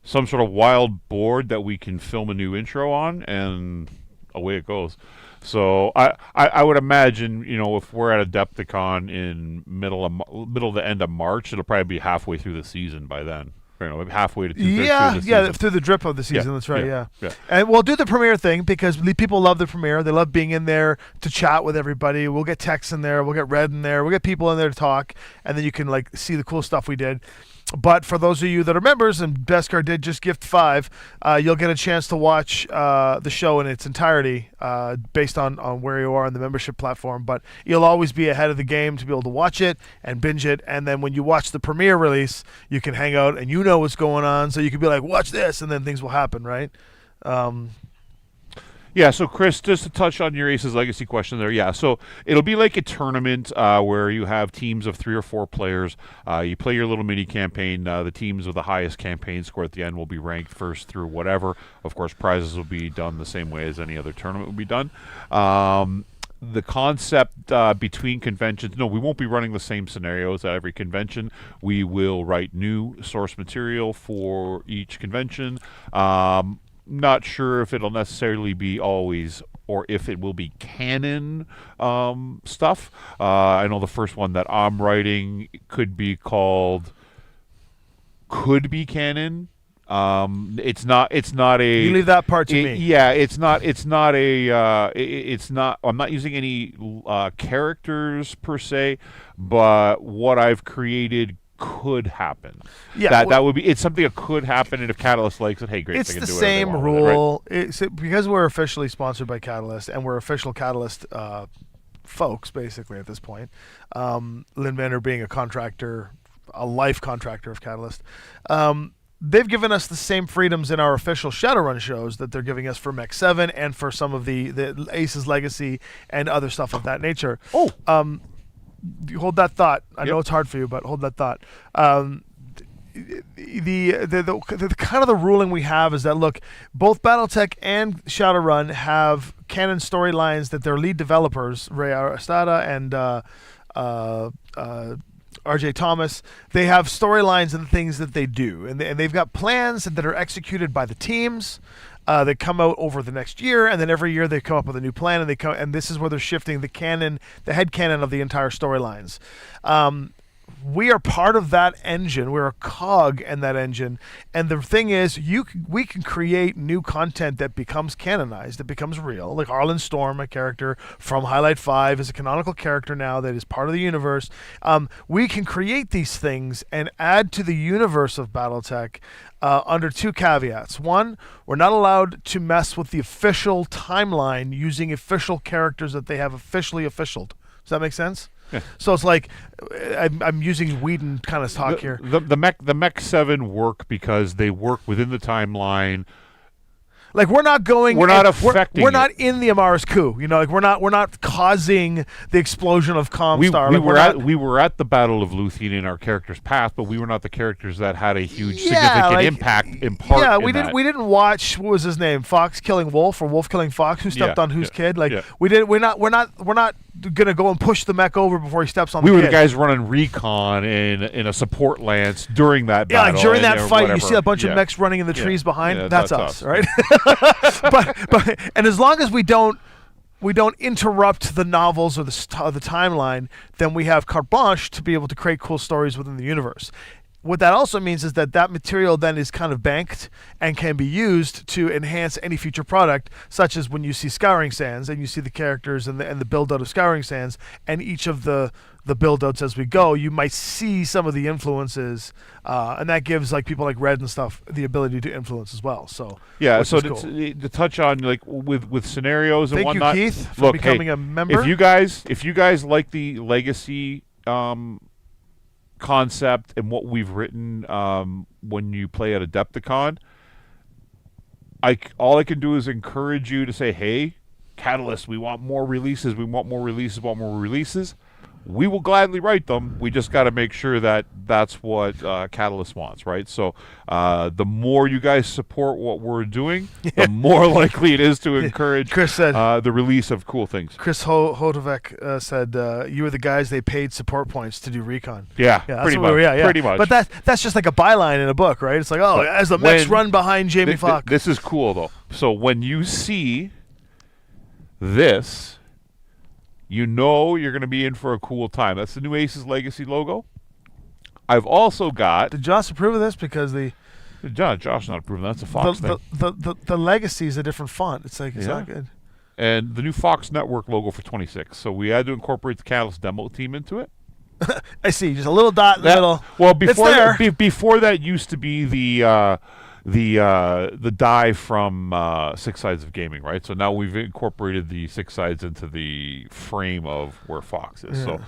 some sort of wild board that we can film a new intro on, and away it goes. So I would imagine, if we're at Adepticon in middle of the end of March, it'll probably be halfway through the season by then. Maybe halfway to through the drip of the season. That's right. Yeah. And we'll do the premiere thing because people love the premiere. They love being in there to chat with everybody. We'll get text in there. We'll get Red in there. We'll get people in there to talk, and then you can see the cool stuff we did. But for those of you that are members, and Beskar did just gift 5, you'll get a chance to watch the show in its entirety based on where you are on the membership platform. But you'll always be ahead of the game to be able to watch it and binge it. And then when you watch the premiere release, you can hang out and you know what's going on. So you can be like, watch this, and then things will happen, right? Yeah, so Chris, just to touch on your Aces Legacy question there, yeah, so it'll be like a tournament where you have teams of 3 or 4 players. You play your little mini campaign. The teams with the highest campaign score at the end will be ranked first through whatever. Of course, prizes will be done the same way as any other tournament will be done. The concept between conventions, no, we won't be running the same scenarios at every convention. We will write new source material for each convention. Not sure if it'll necessarily be always, or if it will be canon stuff. I know the first one that I'm writing could be canon. It's not a. You leave that part to me. Yeah, it's not a. It's not. I'm not using any characters per se, but what I've created could happen. Yeah, that would be. It's something that could happen, and if Catalyst likes it, hey, great. It's they can the do whatever they same want rule. With it, right? It's because we're officially sponsored by Catalyst, and we're official Catalyst folks, basically at this point. Lynn Vander being a contractor, a life contractor of Catalyst. They've given us the same freedoms in our official Shadowrun shows that they're giving us for Mech 7 and for some of the Aces Legacy and other stuff of that nature. Oh. Hold that thought. I Yep. know it's hard for you, but hold that thought. The kind of the ruling we have is that, look, both BattleTech and Shadowrun have canon storylines that their lead developers, Ray Arastada and R.J. Thomas. They have storylines and things that they do, and they've got plans that are executed by the teams. They come out over the next year, and then every year they come up with a new plan, and this is where they're shifting the head canon of the entire storylines. We are part of that engine. We're a cog in that engine. And the thing is, we can create new content that becomes canonized, that becomes real. Like Arlen Storm, a character from Highlight 5, is a canonical character now that is part of the universe. We can create these things and add to the universe of BattleTech under two caveats. One, we're not allowed to mess with the official timeline using official characters that they have officially officialed. Does that make sense? Yeah. So it's like I'm using Whedon kind of talk here. The Mech 7 work because they work within the timeline. Like we're not going. We're not affecting. We're not in the Amaris coup. You know, like we're not causing the explosion of Comstar. We were at the Battle of Luthien in our character's path, but we were not the characters that had a huge significant impact in part. Yeah, we didn't watch, what was his name, Fox killing Wolf or Wolf killing Fox, who stepped on whose kid. Like we're not gonna go and push the Mech over before he steps on. We the were kid. the guys running recon in a support lance during that battle. Yeah, like during that fight, whatever. you see a bunch of mechs running in the trees behind. Yeah, that's us, right? but and as long as we don't interrupt the novels or the timeline, then we have carte blanche to be able to create cool stories within the universe. What that also means is that material then is kind of banked and can be used to enhance any future product, such as when you see Scouring Sands and you see the characters and the build-out of Scouring Sands and each of the build-outs as we go, you might see some of the influences, and that gives like people like Red and stuff the ability to influence as well. So yeah, so cool. to touch on like with scenarios and Thank whatnot. you, Keith, for becoming a member. If you guys like the Legacy concept and what we've written when you play at Adepticon, all I can do is encourage you to say, hey, Catalyst, we want more releases, we want more releases. We will gladly write them. We just got to make sure that that's what Catalyst wants, right? So the more you guys support what we're doing, the more likely it is to encourage Chris said, the release of cool things. Chris Hotovec said, you were the guys they paid support points to do recon. Yeah, pretty much. Pretty much. But that's just like a byline in a book, right? It's like, as the mechs run behind Jamie Foxx. This is cool, though. So when you see this, you know you're going to be in for a cool time. That's the new Aces Legacy logo. I've also got... Did Josh approve of this? Because Josh not approving. That's a Fox thing. The Legacy is a different font. It's like, it's not good. And the new Fox Network logo for 26. So we had to incorporate the Catalyst demo team into it. I see. Just a little dot in the middle. Well, before that used to be the die from Six Sides of Gaming, right? So now we've incorporated the Six Sides into the frame of where Fox is. So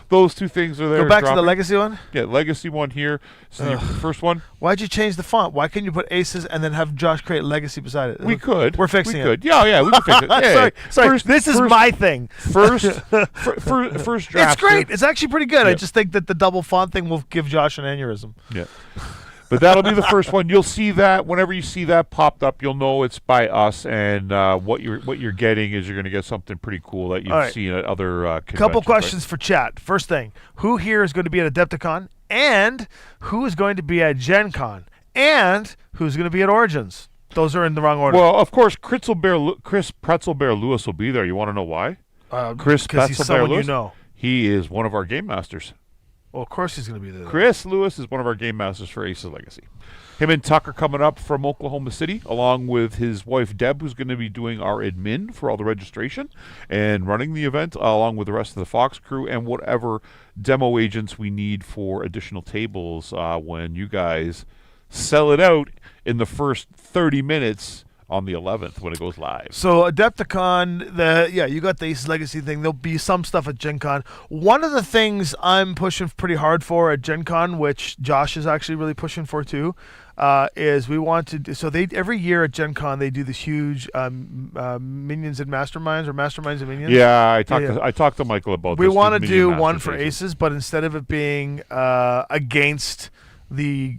those two things are there. Go back to the Legacy one? Yeah, Legacy one here. So the first one. Why'd you change the font? Why couldn't you put Aces and then have Josh create Legacy beside it? We could. We're fixing it. Yeah, we can fix it. Yeah, sorry. This is my thing. First draft. It's great. It's actually pretty good. I just think that the double font thing will give Josh an aneurysm. Yeah. But that'll be the first one. You'll see that whenever you see that popped up, you'll know it's by us, and what you're getting is you're going to get something pretty cool that you've seen at other conventions. Couple questions for chat. First thing, who here is going to be at Adepticon, and who is going to be at Gen Con, and who's going to be at Origins? Those are in the wrong order. Well, of course, Chris Pretzel Bear Lewis will be there. You want to know why? Chris Pretzel Bear Lewis. He is one of our game masters. Well, of course he's going to be there. Chris Lewis is one of our game masters for Aces Legacy. Him and Tuck are coming up from Oklahoma City, along with his wife Deb, who's going to be doing our admin for all the registration and running the event, along with the rest of the Fox crew and whatever demo agents we need for additional tables when you guys sell it out in the first 30 minutes on the 11th when it goes live. So Adepticon, you got the Aces Legacy thing. There'll be some stuff at Gen Con. One of the things I'm pushing pretty hard for at Gen Con, which Josh is actually really pushing for too, is we want to. So they every year at Gen Con they do this huge Minions and Masterminds or Masterminds and Minions. Yeah, I talked to Michael about this. We want to do one for Aces, but instead of it being against the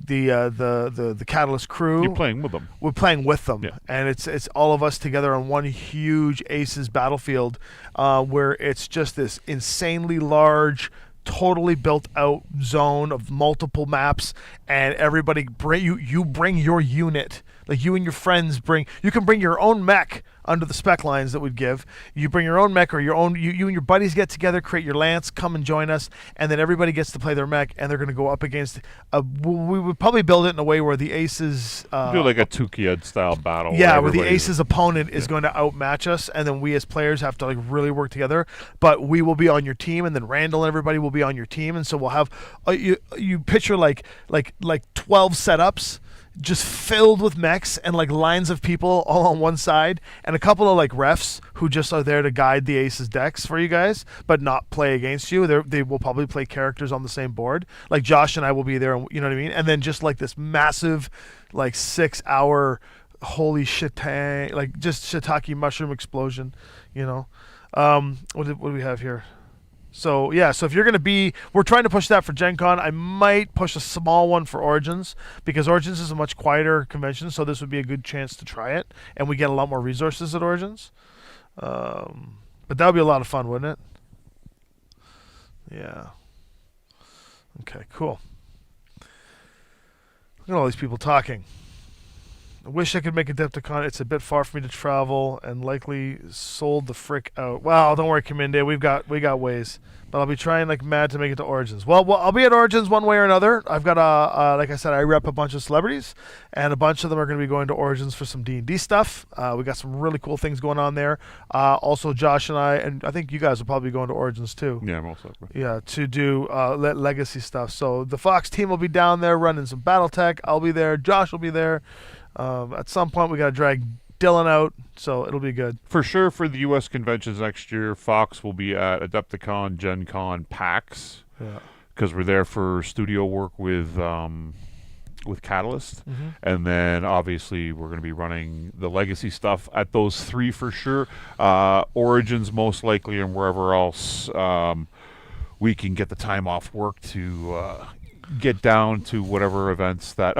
Catalyst crew, you're playing with them. We're playing with them, and it's all of us together on one huge Aces battlefield, where it's just this insanely large totally built out zone of multiple maps, and everybody you bring your unit. Like you and your friends you can bring your own mech under the spec lines that we'd give. You bring your own mech or your own, you and your buddies get together, create your lance, come and join us, and then everybody gets to play their mech, and they're going to go up against, we would probably build it in a way where the aces... do like a Tukiad style battle. Yeah, where the aces opponent is going to outmatch us, and then we as players have to like really work together, but we will be on your team, and then Randall and everybody will be on your team, and so we'll have, you picture like 12 setups, just filled with mechs and like lines of people all on one side, and a couple of like refs who just are there to guide the aces decks for you guys, but not play against you. They will probably play characters on the same board. Like Josh and I will be there, you know what I mean? And then just like this massive, like 6-hour, holy shit, like just shiitake mushroom explosion, you know? What do we have here? So, yeah, so if you're going to we're trying to push that for Gen Con. I might push a small one for Origins, because Origins is a much quieter convention, so this would be a good chance to try it, and we get a lot more resources at Origins. But that would be a lot of fun, wouldn't it? Yeah. Okay, cool. Look at all these people talking. I wish I could make Adepticon. It's a bit far for me to travel, and likely sold the frick out. Well, don't worry, Kaminde. We got ways. But I'll be trying like mad to make it to Origins. Well, I'll be at Origins one way or another. I've got like I said, I rep a bunch of celebrities, and a bunch of them are going to be going to Origins for some D&D stuff. We got some really cool things going on there. Also, Josh and I think you guys will probably be going to Origins too. Yeah, most likely. Yeah, to do legacy stuff. So the Fox team will be down there running some BattleTech. I'll be there. Josh will be there. At some point, we got to drag Dylan out, so it'll be good. For sure, for the U.S. conventions next year, Fox will be at Adepticon, Gen Con, PAX, because we're there for studio work with Catalyst, and then obviously we're going to be running the legacy stuff at those three for sure. Origins most likely, and wherever else we can get the time off work to get down to whatever events that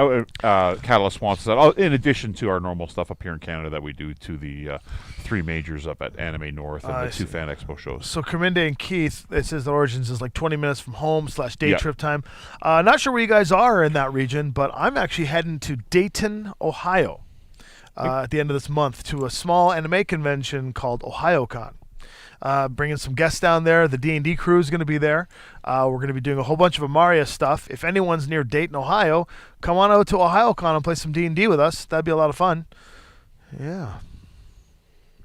Catalyst wants us at, in addition to our normal stuff up here in Canada that we do to the three majors up at Anime North and the two Fan Expo shows. So Kaminde and Keith, it says the Origins is like 20 minutes from home / day trip time. Not sure where you guys are in that region, but I'm actually heading to Dayton, Ohio at the end of this month to a small anime convention called OhioCon. Bringing some guests down there. The D&D crew is going to be there. We're going to be doing a whole bunch of Amaria stuff. If anyone's near Dayton, Ohio, come on out to OhioCon and play some D&D with us. That'd be a lot of fun. Yeah.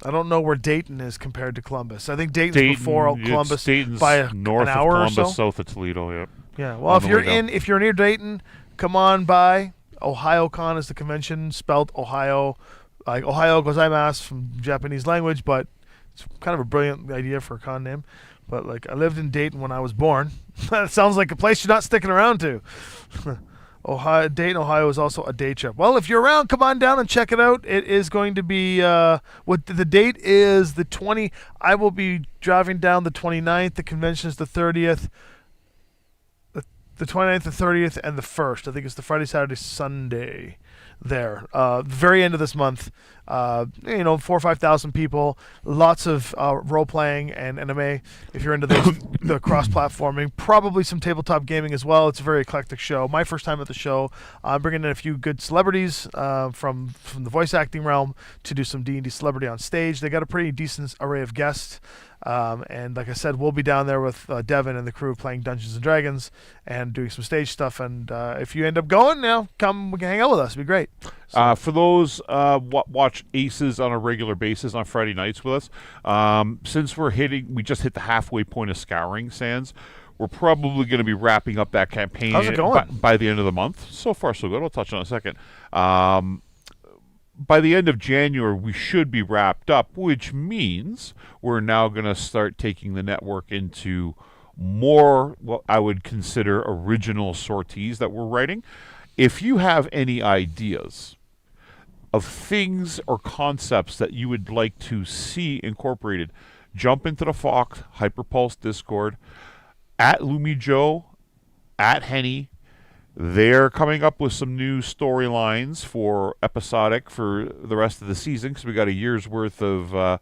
I don't know where Dayton is compared to Columbus. I think Dayton's before Columbus by north an hour of Columbus, or so. south of Toledo. Yep. Yeah. Well, if you're near Dayton, come on by. OhioCon is the convention, spelled Ohio, like Ohio gozaimasu from Japanese language, but it's kind of a brilliant idea for a con name. But like, I lived in Dayton when I was born. That sounds like a place you're not sticking around to. Dayton, Ohio is also a day trip. Well, if you're around, come on down and check it out. It is going to be, what the date is the 20. I will be driving down the 29th. The convention is the 30th. The 29th, the 30th, and the 1st. I think it's the Friday, Saturday, Sunday there. Very end of this month. 4,000 or 5,000 people. Lots of role-playing and anime. If you're into the cross-platforming. Probably some tabletop gaming as well. It's a very eclectic show. My first time at the show. I'm bringing in a few good celebrities from the voice acting realm to do some D&D celebrity on stage. They got a pretty decent array of guests. And like I said, we'll be down there with Devin and the crew playing Dungeons and Dragons and doing some stage stuff. And if you end up going, come hang out with us. It'd be great. So. For those watch Aces on a regular basis on Friday nights with us, since we just hit the halfway point of Scouring Sands, we're probably going to be wrapping up that campaign. How's it going? By the end of the month. So far, so good. I'll touch on it in a second. By the end of January, we should be wrapped up, which means we're now going to start taking the network into more what I would consider original sorties that we're writing. If you have any ideas of things or concepts that you would like to see incorporated, jump into the Fox Hyperpulse Discord, at Lumi Joe, at Henny. They're coming up with some new storylines for episodic for the rest of the season, because we got a year's worth of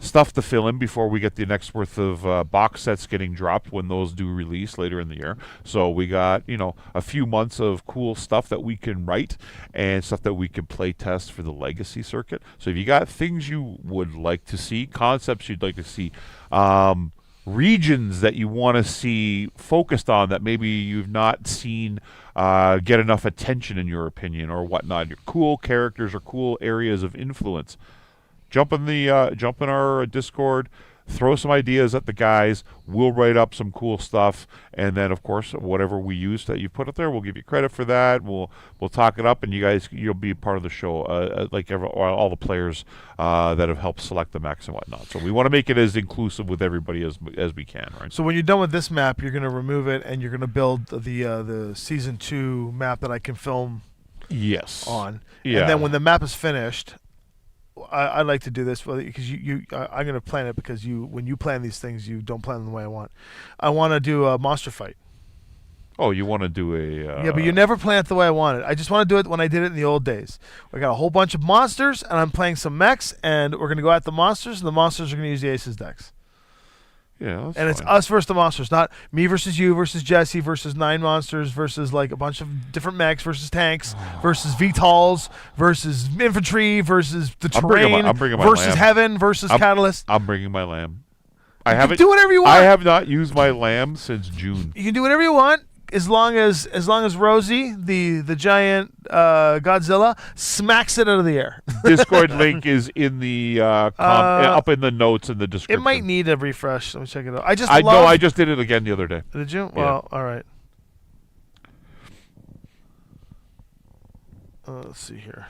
stuff to fill in before we get the next worth of box sets getting dropped when those do release later in the year. So we got, a few months of cool stuff that we can write and stuff that we can play test for the Legacy circuit. So if you got things you would like to see, concepts you'd like to see, regions that you want to see focused on that maybe you've not seen get enough attention in your opinion or whatnot, your cool characters or cool areas of influence, jump in our Discord, throw some ideas at the guys. We'll write up some cool stuff, and then of course whatever we use that you put up there, we'll give you credit for that. We'll talk it up, and you'll be part of the show, all the players that have helped select the mechs and whatnot. So we want to make it as inclusive with everybody as we can, right? So when you're done with this map, you're going to remove it, and you're going to build the season 2 map that I can film. Yes. On. Yeah. And then when the map is finished, I like to do this because I'm going to plan it because when you plan these things, you don't plan them the way I want. I want to do a monster fight. Oh, you want to do a... yeah, but you never plan it the way I want it. I just want to do it when I did it in the old days. We got a whole bunch of monsters, and I'm playing some mechs, and we're going to go at the monsters, and the monsters are going to use the Aces decks. Yeah, that's and it's fine. us versus the monsters, not me versus you versus Jesse versus 9 monsters versus like a bunch of different mechs versus tanks versus VTOLs versus infantry versus the terrain I'm bringing my versus lamb. heaven versus catalyst. I'm bringing my lamb. You can do whatever you want. I have not used my lamb since June. You can do whatever you want as long as Rosie, the giant Godzilla, smacks it out of the air. Discord link is in the up in the notes in the description. It might need a refresh. Let me check it out. I just did it again the other day. Did you? Yeah. Well, all right. Let's see here.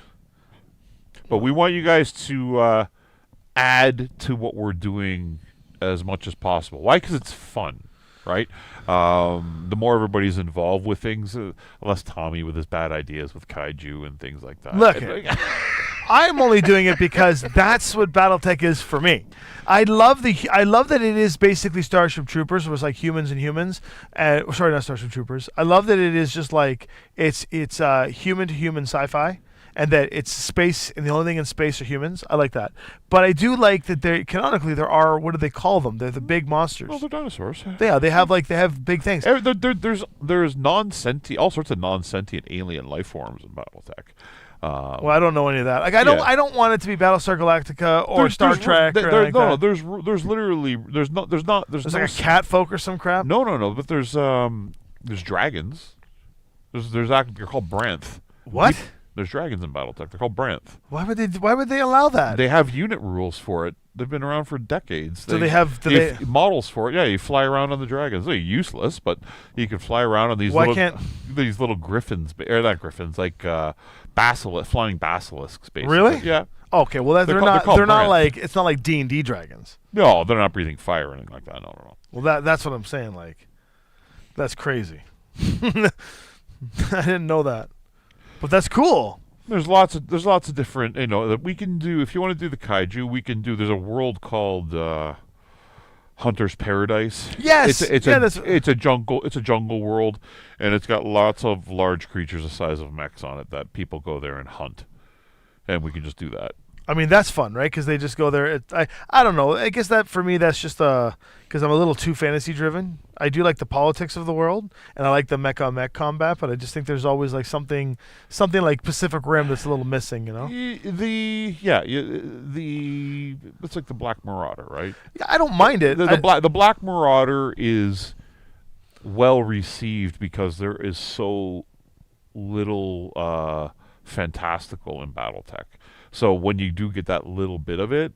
But we want you guys to add to what we're doing as much as possible. Why? Because it's fun, right? The more everybody's involved with things, less Tommy with his bad ideas with kaiju and things like that. Look, I'm only doing it because that's what BattleTech is for me. I love that it is basically Starship Troopers. It was like humans and humans. Sorry, not Starship Troopers. I love that it is just like it's human to human sci-fi, and that it's space, and the only thing in space are humans. I like that. But I do like that canonically there are, what do they call them? They're the big monsters. Oh, they're dinosaurs. Yeah, they have big things. There's non-sentient, all sorts of non-sentient alien life forms in BattleTech. Well, I don't know any of that. Like, I don't want it to be Battlestar Galactica or Star Trek. There's like a cat folk or some crap. No. But there's dragons. They're called Branth. What? There's dragons in BattleTech. They're called Branth. Why would they allow that? They have unit rules for it. They've been around for decades. So they have models for it. Yeah, you fly around on the dragons. They're useless, but you can fly around on these these little griffins, or not griffins, like flying basilisks, basically. Really? Yeah. Okay, well they're not like, it's not like D&D dragons. No, they're not breathing fire or anything like that. No. Well, that's what I'm saying. Like, that's crazy. I didn't know that, but that's cool. There's lots of different, that we can do. If you want to do the kaiju, we can do. There's a world called Hunter's Paradise. Yes, it's a jungle world, and it's got lots of large creatures the size of mechs on it that people go there and hunt, and we can just do that. I mean, that's fun, right? Because they just go there. I don't know. I guess that for me, that's just because I'm a little too fantasy driven. I do like the politics of the world, and I like the mech on mech combat, but I just think there's always like something like Pacific Rim that's a little missing, It's like the Black Marauder, right? Yeah, I don't mind it. The Black Marauder is well received because there is so little fantastical in BattleTech. So when you do get that little bit of it,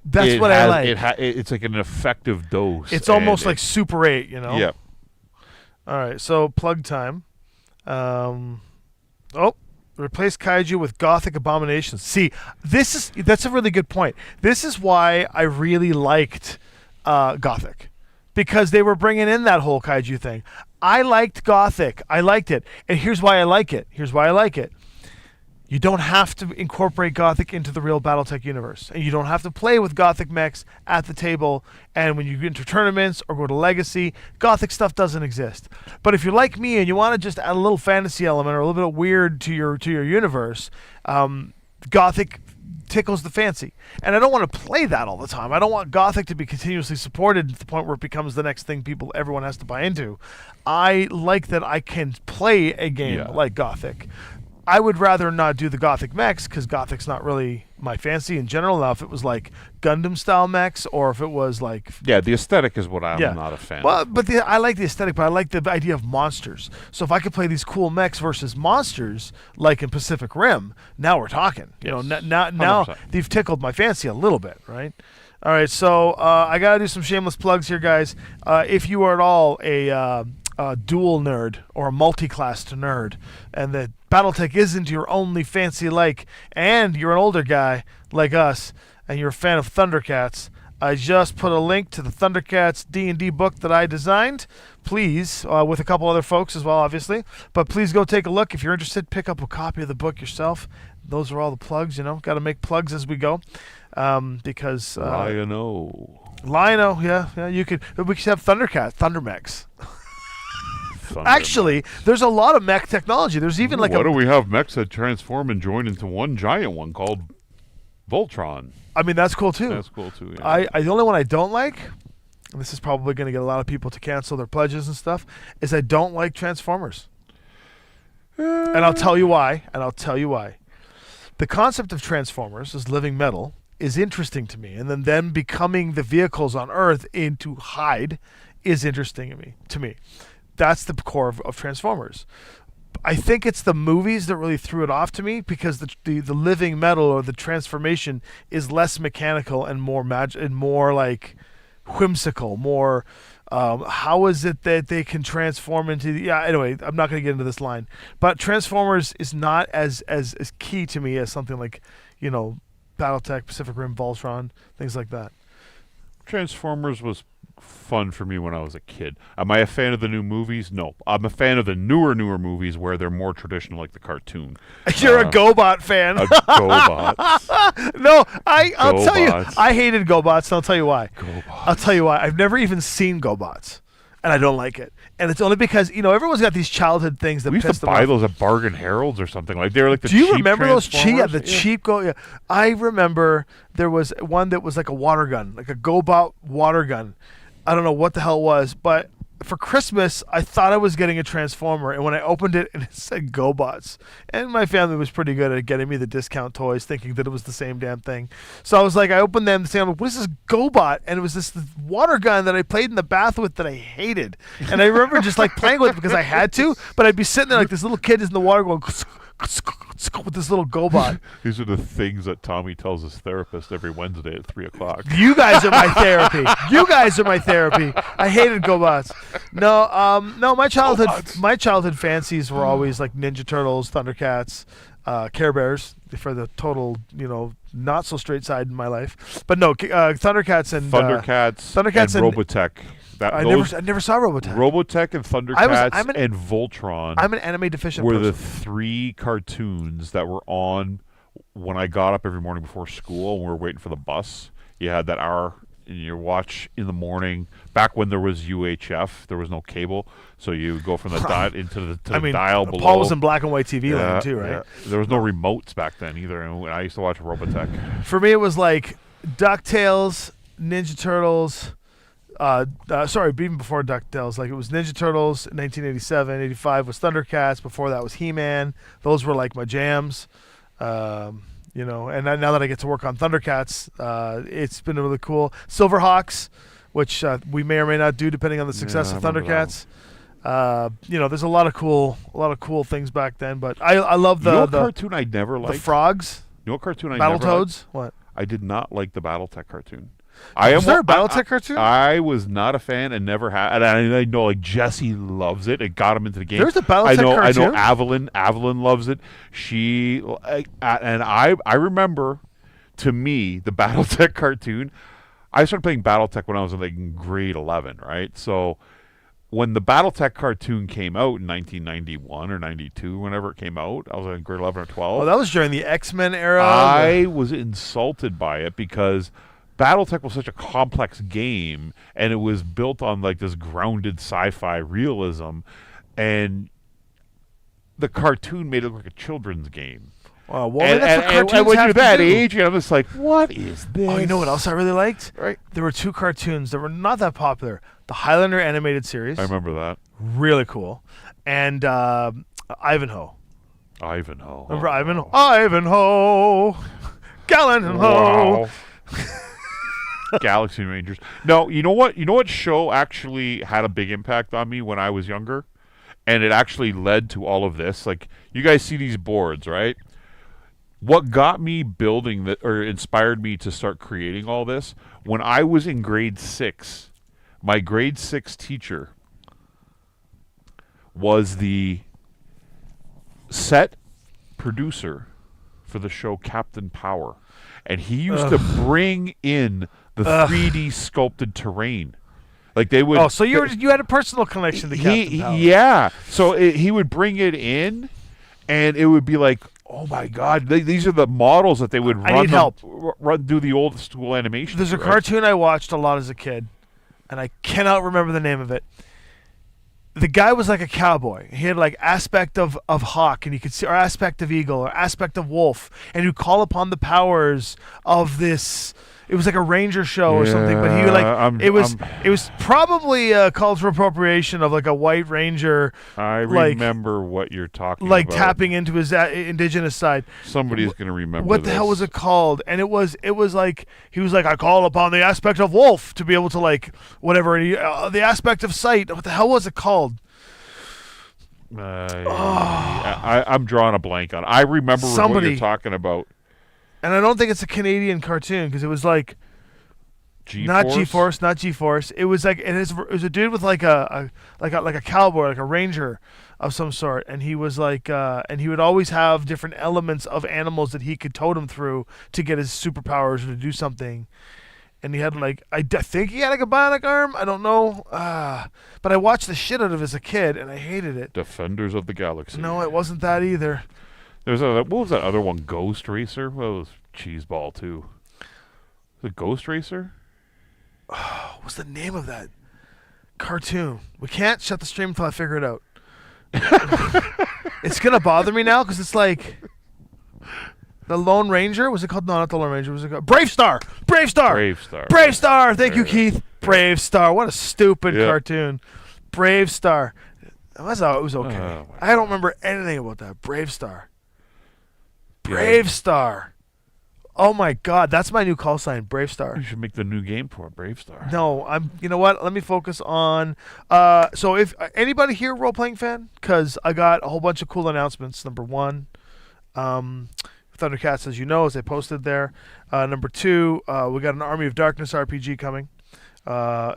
that's what I like. It's like an effective dose. It's almost like Super 8, Yeah. All right, so plug time. Replace kaiju with gothic abominations. See, that's a really good point. This is why I really liked gothic, because they were bringing in that whole kaiju thing. I liked gothic. I liked it, and here's why I like it. You don't have to incorporate Gothic into the real BattleTech universe. And you don't have to play with Gothic mechs at the table. And when you get into tournaments or go to Legacy, Gothic stuff doesn't exist. But if you're like me and you want to just add a little fantasy element or a little bit of weird to your universe, Gothic tickles the fancy. And I don't want to play that all the time. I don't want Gothic to be continuously supported to the point where it becomes the next thing everyone has to buy into. I like that I can play a game like Gothic. I would rather not do the Gothic mechs because Gothic's not really my fancy in general. Now, if it was like Gundam style mechs, or if it was like the aesthetic is what I'm not a fan. Well, of. but I like the aesthetic, but I like the idea of monsters. So if I could play these cool mechs versus monsters, like in Pacific Rim, now we're talking. You know, now 100%. they've tickled my fancy a little bit, right? All right, so I gotta do some shameless plugs here, guys. If you are at all a dual nerd or a multi-classed nerd, and that BattleTech isn't your only fancy like, and you're an older guy like us, and you're a fan of Thundercats, I just put a link to the Thundercats D&D book that I designed. Please, with a couple other folks as well, obviously, but please go take a look. If you're interested, pick up a copy of the book yourself. Those are all the plugs, got to make plugs as we go, because Lion-O, yeah, we could have Thundermechs. Actually, there's a lot of mech technology. There's even why do we have mechs that transform and join into one giant one called Voltron? I mean, that's cool too. That's cool too. Yeah. The only one I don't like, and this is probably going to get a lot of people to cancel their pledges and stuff, is I don't like Transformers. And I'll tell you why. The concept of Transformers as living metal is interesting to me, and then them becoming the vehicles on Earth to hide is interesting to me. That's the core of Transformers. I think it's the movies that really threw it off to me, because the living metal or the transformation is less mechanical and more and more like whimsical. More, how is it that they can transform into? Anyway, I'm not going to get into this line, but Transformers is not as key to me as something like BattleTech, Pacific Rim, Voltron, things like that. Transformers was fun for me when I was a kid. Am I a fan of the new movies? No. I'm a fan of the newer movies where they're more traditional, like the cartoon. You're a GoBot fan. GoBots. No, I'll tell you, I hated GoBots, and I'll tell you why. I'll tell you why. I've never even seen GoBots, and I don't like it. And it's only because, everyone's got these childhood things that we used to buy those at Bargain Heralds or something. Like they were like the cheap. Do you remember those cheap? Yeah, Transformers? the cheap Go. Yeah. I remember there was one that was like a water gun, like a GoBot water gun. I don't know what the hell it was, but for Christmas, I thought I was getting a Transformer, and when I opened it, it said GoBots. And my family was pretty good at getting me the discount toys, thinking that it was the same damn thing. So I was like, I opened them, and I'm like, what is this GoBot? And it was this water gun that I played in the bath with that I hated. And I remember just like playing with it because I had to, but I'd be sitting there like this little kid is in the water going with this little GoBot. These are the things that Tommy tells his therapist every Wednesday at 3:00. You guys are my therapy. I hated GoBots. No. My childhood fancies were always like Ninja Turtles, Thundercats, Care Bears for the total, not so straight side in my life. But no, Thundercats and Robotech. I never saw Robotech. Robotech and Thundercats and Voltron. I'm an anime deficient were person. the three cartoons that were on when I got up every morning before school and we were waiting for the bus. You had that hour in your watch in the morning. Back when there was UHF, there was no cable, so you would go from the dial into the dial below. Paul was in black and white TV land too, right? Yeah. There was no remotes back then either, and I used to watch Robotech. For me, it was like DuckTales, Ninja Turtles. Even before DuckTales, like it was Ninja Turtles in 1987, 85 was Thundercats. Before that was He-Man. Those were like my jams, and now that I get to work on Thundercats, it's been really cool. Silverhawks, which we may or may not do depending on the success of Thundercats. There's a lot of cool things back then, but I love the cartoon I never liked. The frogs. Cartoon I never liked? Battletoads. What? I did not like the BattleTech cartoon. Was there a BattleTech cartoon? I was not a fan and never had. And I know like Jesse loves it. It got him into the game. There's a BattleTech cartoon. I know Avalyn loves it. I remember, to me, the BattleTech cartoon. I started playing BattleTech when I was in grade 11, right? So when the BattleTech cartoon came out in 1991 or 92, whenever it came out, I was in grade 11 or 12. Oh, that was during the X-Men era. I was insulted by it because BattleTech was such a complex game, and it was built on this grounded sci-fi realism, and the cartoon made it look like a children's game. Well, and, that's what and cartoons when have you're to that do. age, I'm just like, what is this? Oh, you know what else I really liked? Right. There were 2 cartoons that were not that popular. The Highlander animated series. I remember that. Really cool. And Ivanhoe. Ivanhoe. Remember Ivanhoe? Ivanhoe! Gallant and ho! Wow. Galaxy Rangers. No, you know what? You know what show actually had a big impact on me when I was younger? And it actually led to all of this. Like, you guys see these boards, right? What got me building that, or inspired me to start creating all this, when I was in grade 6, my grade 6 teacher was the set producer for the show Captain Power. And he used to bring in the 3D sculpted terrain. Like they would. Oh, so you had a personal connection to Captain Power. Yeah. So he would bring it in, and it would be like, oh my God, these are the models that they would I need help. run do the old school animation. There's a cartoon I watched a lot as a kid, and I cannot remember the name of it. The guy was like a cowboy. He had like aspect of hawk, and you could see, or aspect of eagle, or aspect of wolf, and he'd call upon the powers of this. It was like a ranger show or something, but he it was probably a cultural appropriation of like a white ranger. I remember what you're talking like about. tapping into his indigenous side. Somebody's gonna remember. What the hell was it called? And it was like he was like, I call upon the aspect of wolf to be able to like whatever the aspect of sight. What the hell was it called? I'm drawing a blank on it. I remember what you're talking about. And I don't think it's a Canadian cartoon because it was like not G-Force. It was like it was a dude with like a cowboy, like a ranger of some sort, and he was like and he would always have different elements of animals that he could totem through to get his superpowers or to do something. And he had like I think he had like a bionic arm. I don't know, but I watched the shit out of it as a kid, and I hated it. Defenders of the Galaxy. No, it wasn't that either. There's what was that other one? Ghost Racer? Well, it was Cheeseball too. Was it Ghost Racer? What's the name of that cartoon? We can't shut the stream until I figure it out. It's gonna bother me now because it's like the Lone Ranger. Was it called? No, not the Lone Ranger. Was it called Brave Star? Brave Star. Brave Star. Brave Star. Thank you, Keith. Brave Star. What a stupid cartoon. Brave Star. It was okay. I don't remember anything about that. Brave Star. Brave Star. Oh my God, that's my new call sign, Brave Star. You should make the new game for it, Brave Star. No, you know what? Let me focus on. So if anybody here role playing fan, because I got a whole bunch of cool announcements. Number 1, Thundercats, as you know, as I posted there. Number 2, we got an Army of Darkness RPG coming.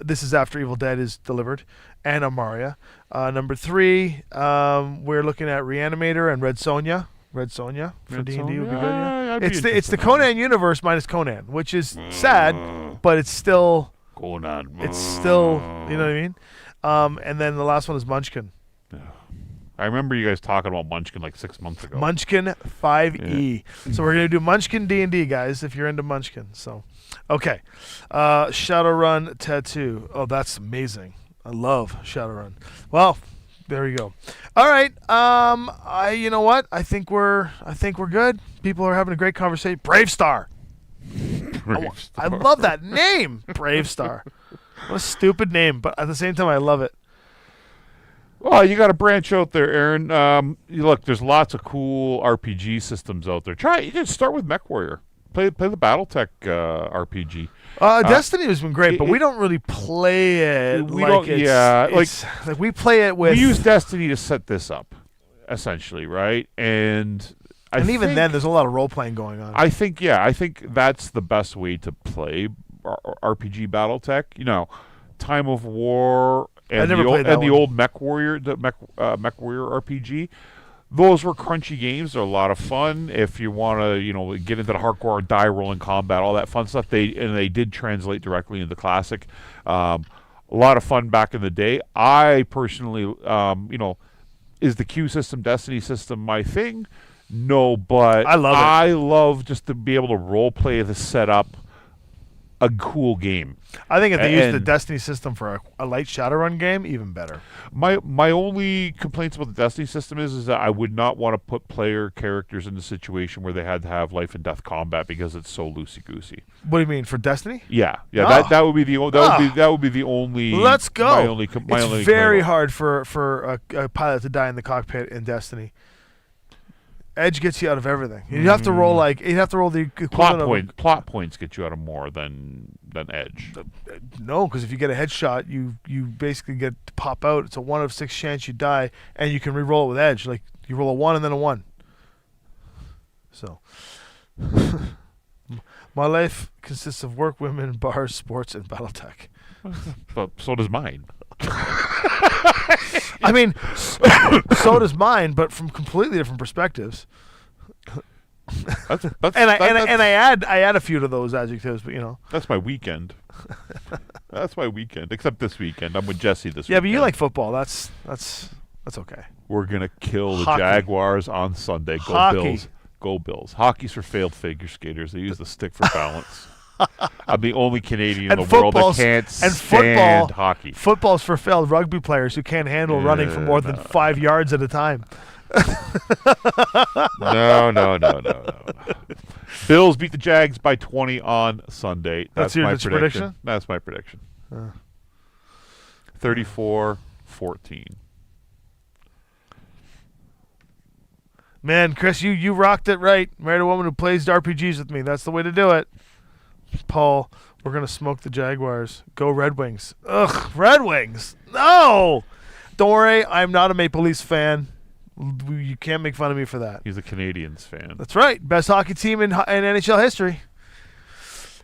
This is after Evil Dead is delivered, and Amaria. Number 3, we're looking at Reanimator and Red Sonja. Red Sonja for D&D would be good. Yeah. It's the Conan universe minus Conan, which is sad, but it's still Conan. It's still, you know what I mean. And then the last one is Munchkin. Yeah. I remember you guys talking about Munchkin like 6 months ago. Munchkin 5e. Yeah. So we're gonna do Munchkin D&D, guys. If you're into Munchkin, so okay. Shadowrun tattoo. Oh, that's amazing. I love Shadowrun. Well. There you go. All right. You know what? I think we're good. People are having a great conversation. Brave Star. I love that name, Brave Star. What a stupid name, but at the same time, I love it. Well, you got to branch out there, Aaron. Look, there's lots of cool RPG systems out there. You can start with Mech Warrior. Play the BattleTech RPG. Destiny has been great, but we don't really play it. We play it with. We use Destiny to set this up, essentially, right? And even then, there's a lot of role playing going on. I think that's the best way to play RPG BattleTech. You know, Time of War and the old Mech Warrior, Mech Warrior RPG. Those were crunchy games. They're a lot of fun. If you want to, get into the hardcore die rolling combat, all that fun stuff. They did translate directly into Classic. A lot of fun back in the day. I personally, is the Q system, Destiny system my thing? No, but I love it. I love just to be able to role play the setup a cool game. I think if they use the And- Destiny system for a light Shadowrun game, even better. My only complaints about the Destiny system is that I would not want to put player characters in a situation where they had to have life and death combat because it's so loosey goosey. What do you mean for Destiny? Yeah, Oh. that would be the that would be the only. Let's go. My only It's very hard for a pilot to die in the cockpit in Destiny. Edge gets you out of everything. You have to roll the equivalent plot points get you out of more than Edge. No, because if you get a headshot, you basically get to pop out. It's a 1 of 6 chance you die, and you can re-roll it with Edge. Like you roll a 1 and then a 1. So, my life consists of work, women, bars, sports, and BattleTech. But so does mine. I mean, so does mine, but from completely different perspectives. That's, And I add a few to those adjectives, but you know. that's my weekend. That's my weekend. Except this weekend, I'm with Jesse this Yeah, weekend. but you like football. That's okay. We're gonna kill the Hockey. Jaguars on Sunday. Go Hockey. Bills. Go Bills. Hockey's for failed figure skaters. They use the stick for balance. I'm the only Canadian in And the world that football's- can't and stand football- hockey. Football's for failed rugby players who can't handle running for more than 5 yards at a time. No. Bills beat the Jags by 20 on Sunday. That's my your prediction? That's my prediction. 34-14. Man, Chris, you rocked it right. Married a woman who plays RPGs with me. That's the way to do it. Paul, we're going to smoke the Jaguars. Go Red Wings. Ugh, Red Wings. No! Don't worry, I'm not a Maple Leafs fan. You can't make fun of me for that. He's a Canadiens fan. That's right. Best hockey team in NHL history.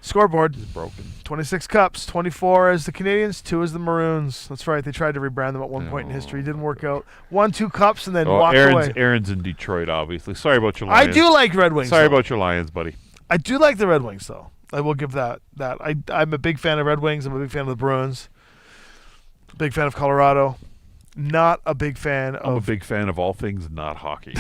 Scoreboard. He's broken. 26 cups, 24 as the Canadians, 2 as the Maroons. That's right. They tried to rebrand them at one point in history. Didn't work out. 1, 2 cups and then walked away. Aaron's in Detroit, obviously. Sorry about your I Lions. do like Red Wings. Sorry though. about your Lions, buddy. I do like the Red Wings, though. I will give that. I'm a big fan of Red Wings. I'm a big fan of the Bruins. Big fan of Colorado. Not a big fan I'm a of... big fan of all things not hockey.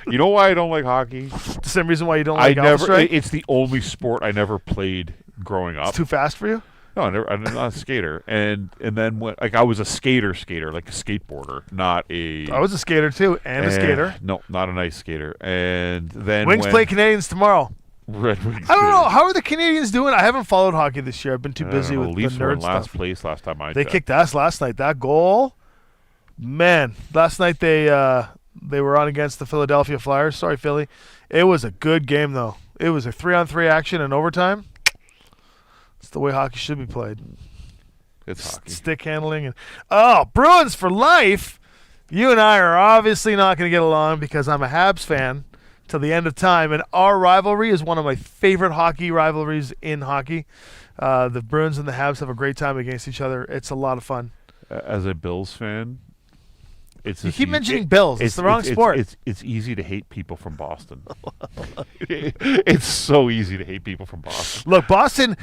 You know why I don't like hockey? the same reason why you don't like Alpha Strike? It's the only sport I never played growing up. It's too fast for you? No, I'm not a skater. And then when I was a skater, like a skateboarder, not a. I was a skater, too, and a skater. No, not an ice skater. And then Wings when play Canadians tomorrow. Red Wings. I don't know. How are the Canadians doing? I haven't followed hockey this year. I've been too busy with the Leafs were in nerd last stuff. place last time I They checked. kicked ass last night. That goal, man. Last night they were on against the Philadelphia Flyers. Sorry, Philly. It was a good game though. It was a 3-on-3 action in overtime. It's the way hockey should be played. It's hockey. Stick handling and Bruins for life. You and I are obviously not going to get along because I'm a Habs fan till the end of time, and our rivalry is one of my favorite hockey rivalries in hockey. The Bruins and the Habs have a great time against each other. It's a lot of fun. As a Bills fan, it's You just keep mentioning Bills. It's the wrong sport. It's easy to hate people from Boston. It's so easy to hate people from Boston. Look, Boston.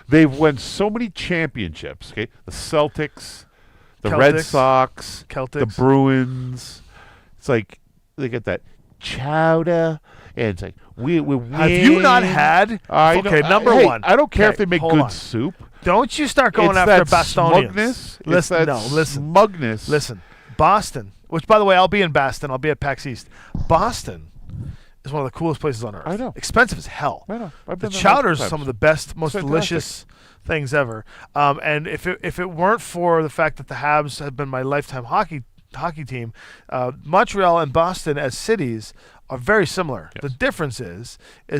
They've won so many championships. Okay, the Celtics, the Red Celtics. Sox, Celtics. the Bruins. It's like they get that chowder, and it's like we win. Have you not had? Number hey, one. I don't care Okay, if they make hold good on. soup. Don't you start going It's after that Bostonians. smugness. It's Listen, that listen. smugness. Listen, Boston, which, by the way, I'll be in Boston. I'll be at PAX East. Boston is one of the coolest places on earth. I know. Expensive as hell. I know. I've The been there chowders multiple are some of times. the best, most Fantastic. delicious things ever. And if it weren't for the fact that the Habs have been my lifetime hockey team, Montreal and Boston as cities are very similar. Yes. The difference is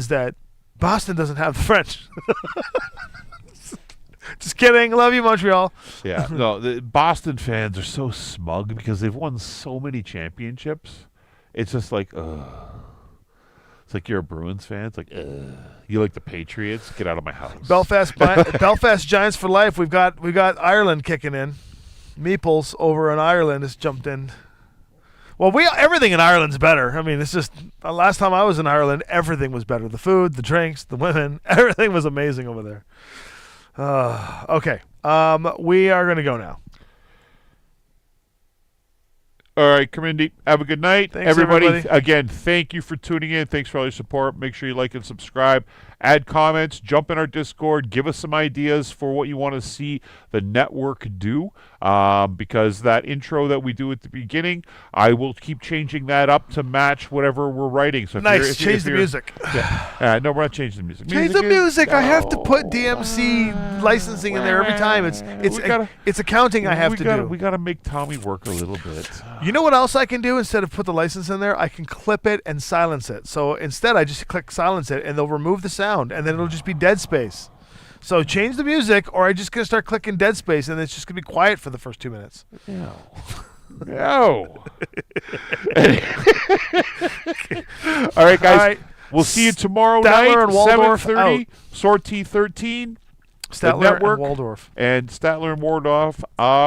that Boston doesn't have the French. Just kidding. Love you, Montreal. Yeah, no, the Boston fans are so smug because they've won so many championships. It's just like, it's like you're a Bruins fan. It's like, you like the Patriots? Get out of my house. Belfast Giants for life. We've got Ireland kicking in. Meeples over in Ireland has jumped in. Well, everything in Ireland's better. I mean, it's just last time I was in Ireland, everything was better. The food, the drinks, the women, everything was amazing over there. Okay, we are going to go now. All right, Kamindi, have a good night. Thanks, everybody. everybody. Again, thank you for tuning in. Thanks for all your support. Make sure you like and subscribe. Add comments. Jump in our Discord. Give us some ideas for what you want to see the network do. Because that intro that we do at the beginning, I will keep changing that up to match whatever we're writing. So Nice. Change the music. Yeah. No, we're not changing the music. Change the music. I have to put DMC licensing in there every time. It's accounting I have to do. We got to make Tommy work a little bit. You know what else I can do instead of put the license in there? I can clip it and silence it. So instead, I just click silence it, and they'll remove the sound, and then it'll just be dead space. So change the music, or I'm just going to start clicking dead space, and it's just going to be quiet for the first 2 minutes. No. No. All right, guys. All right. We'll see you tomorrow Statler night, and Waldorf 7:30, Sortie 13, Statler the network, and Waldorf. and Statler and Waldorf.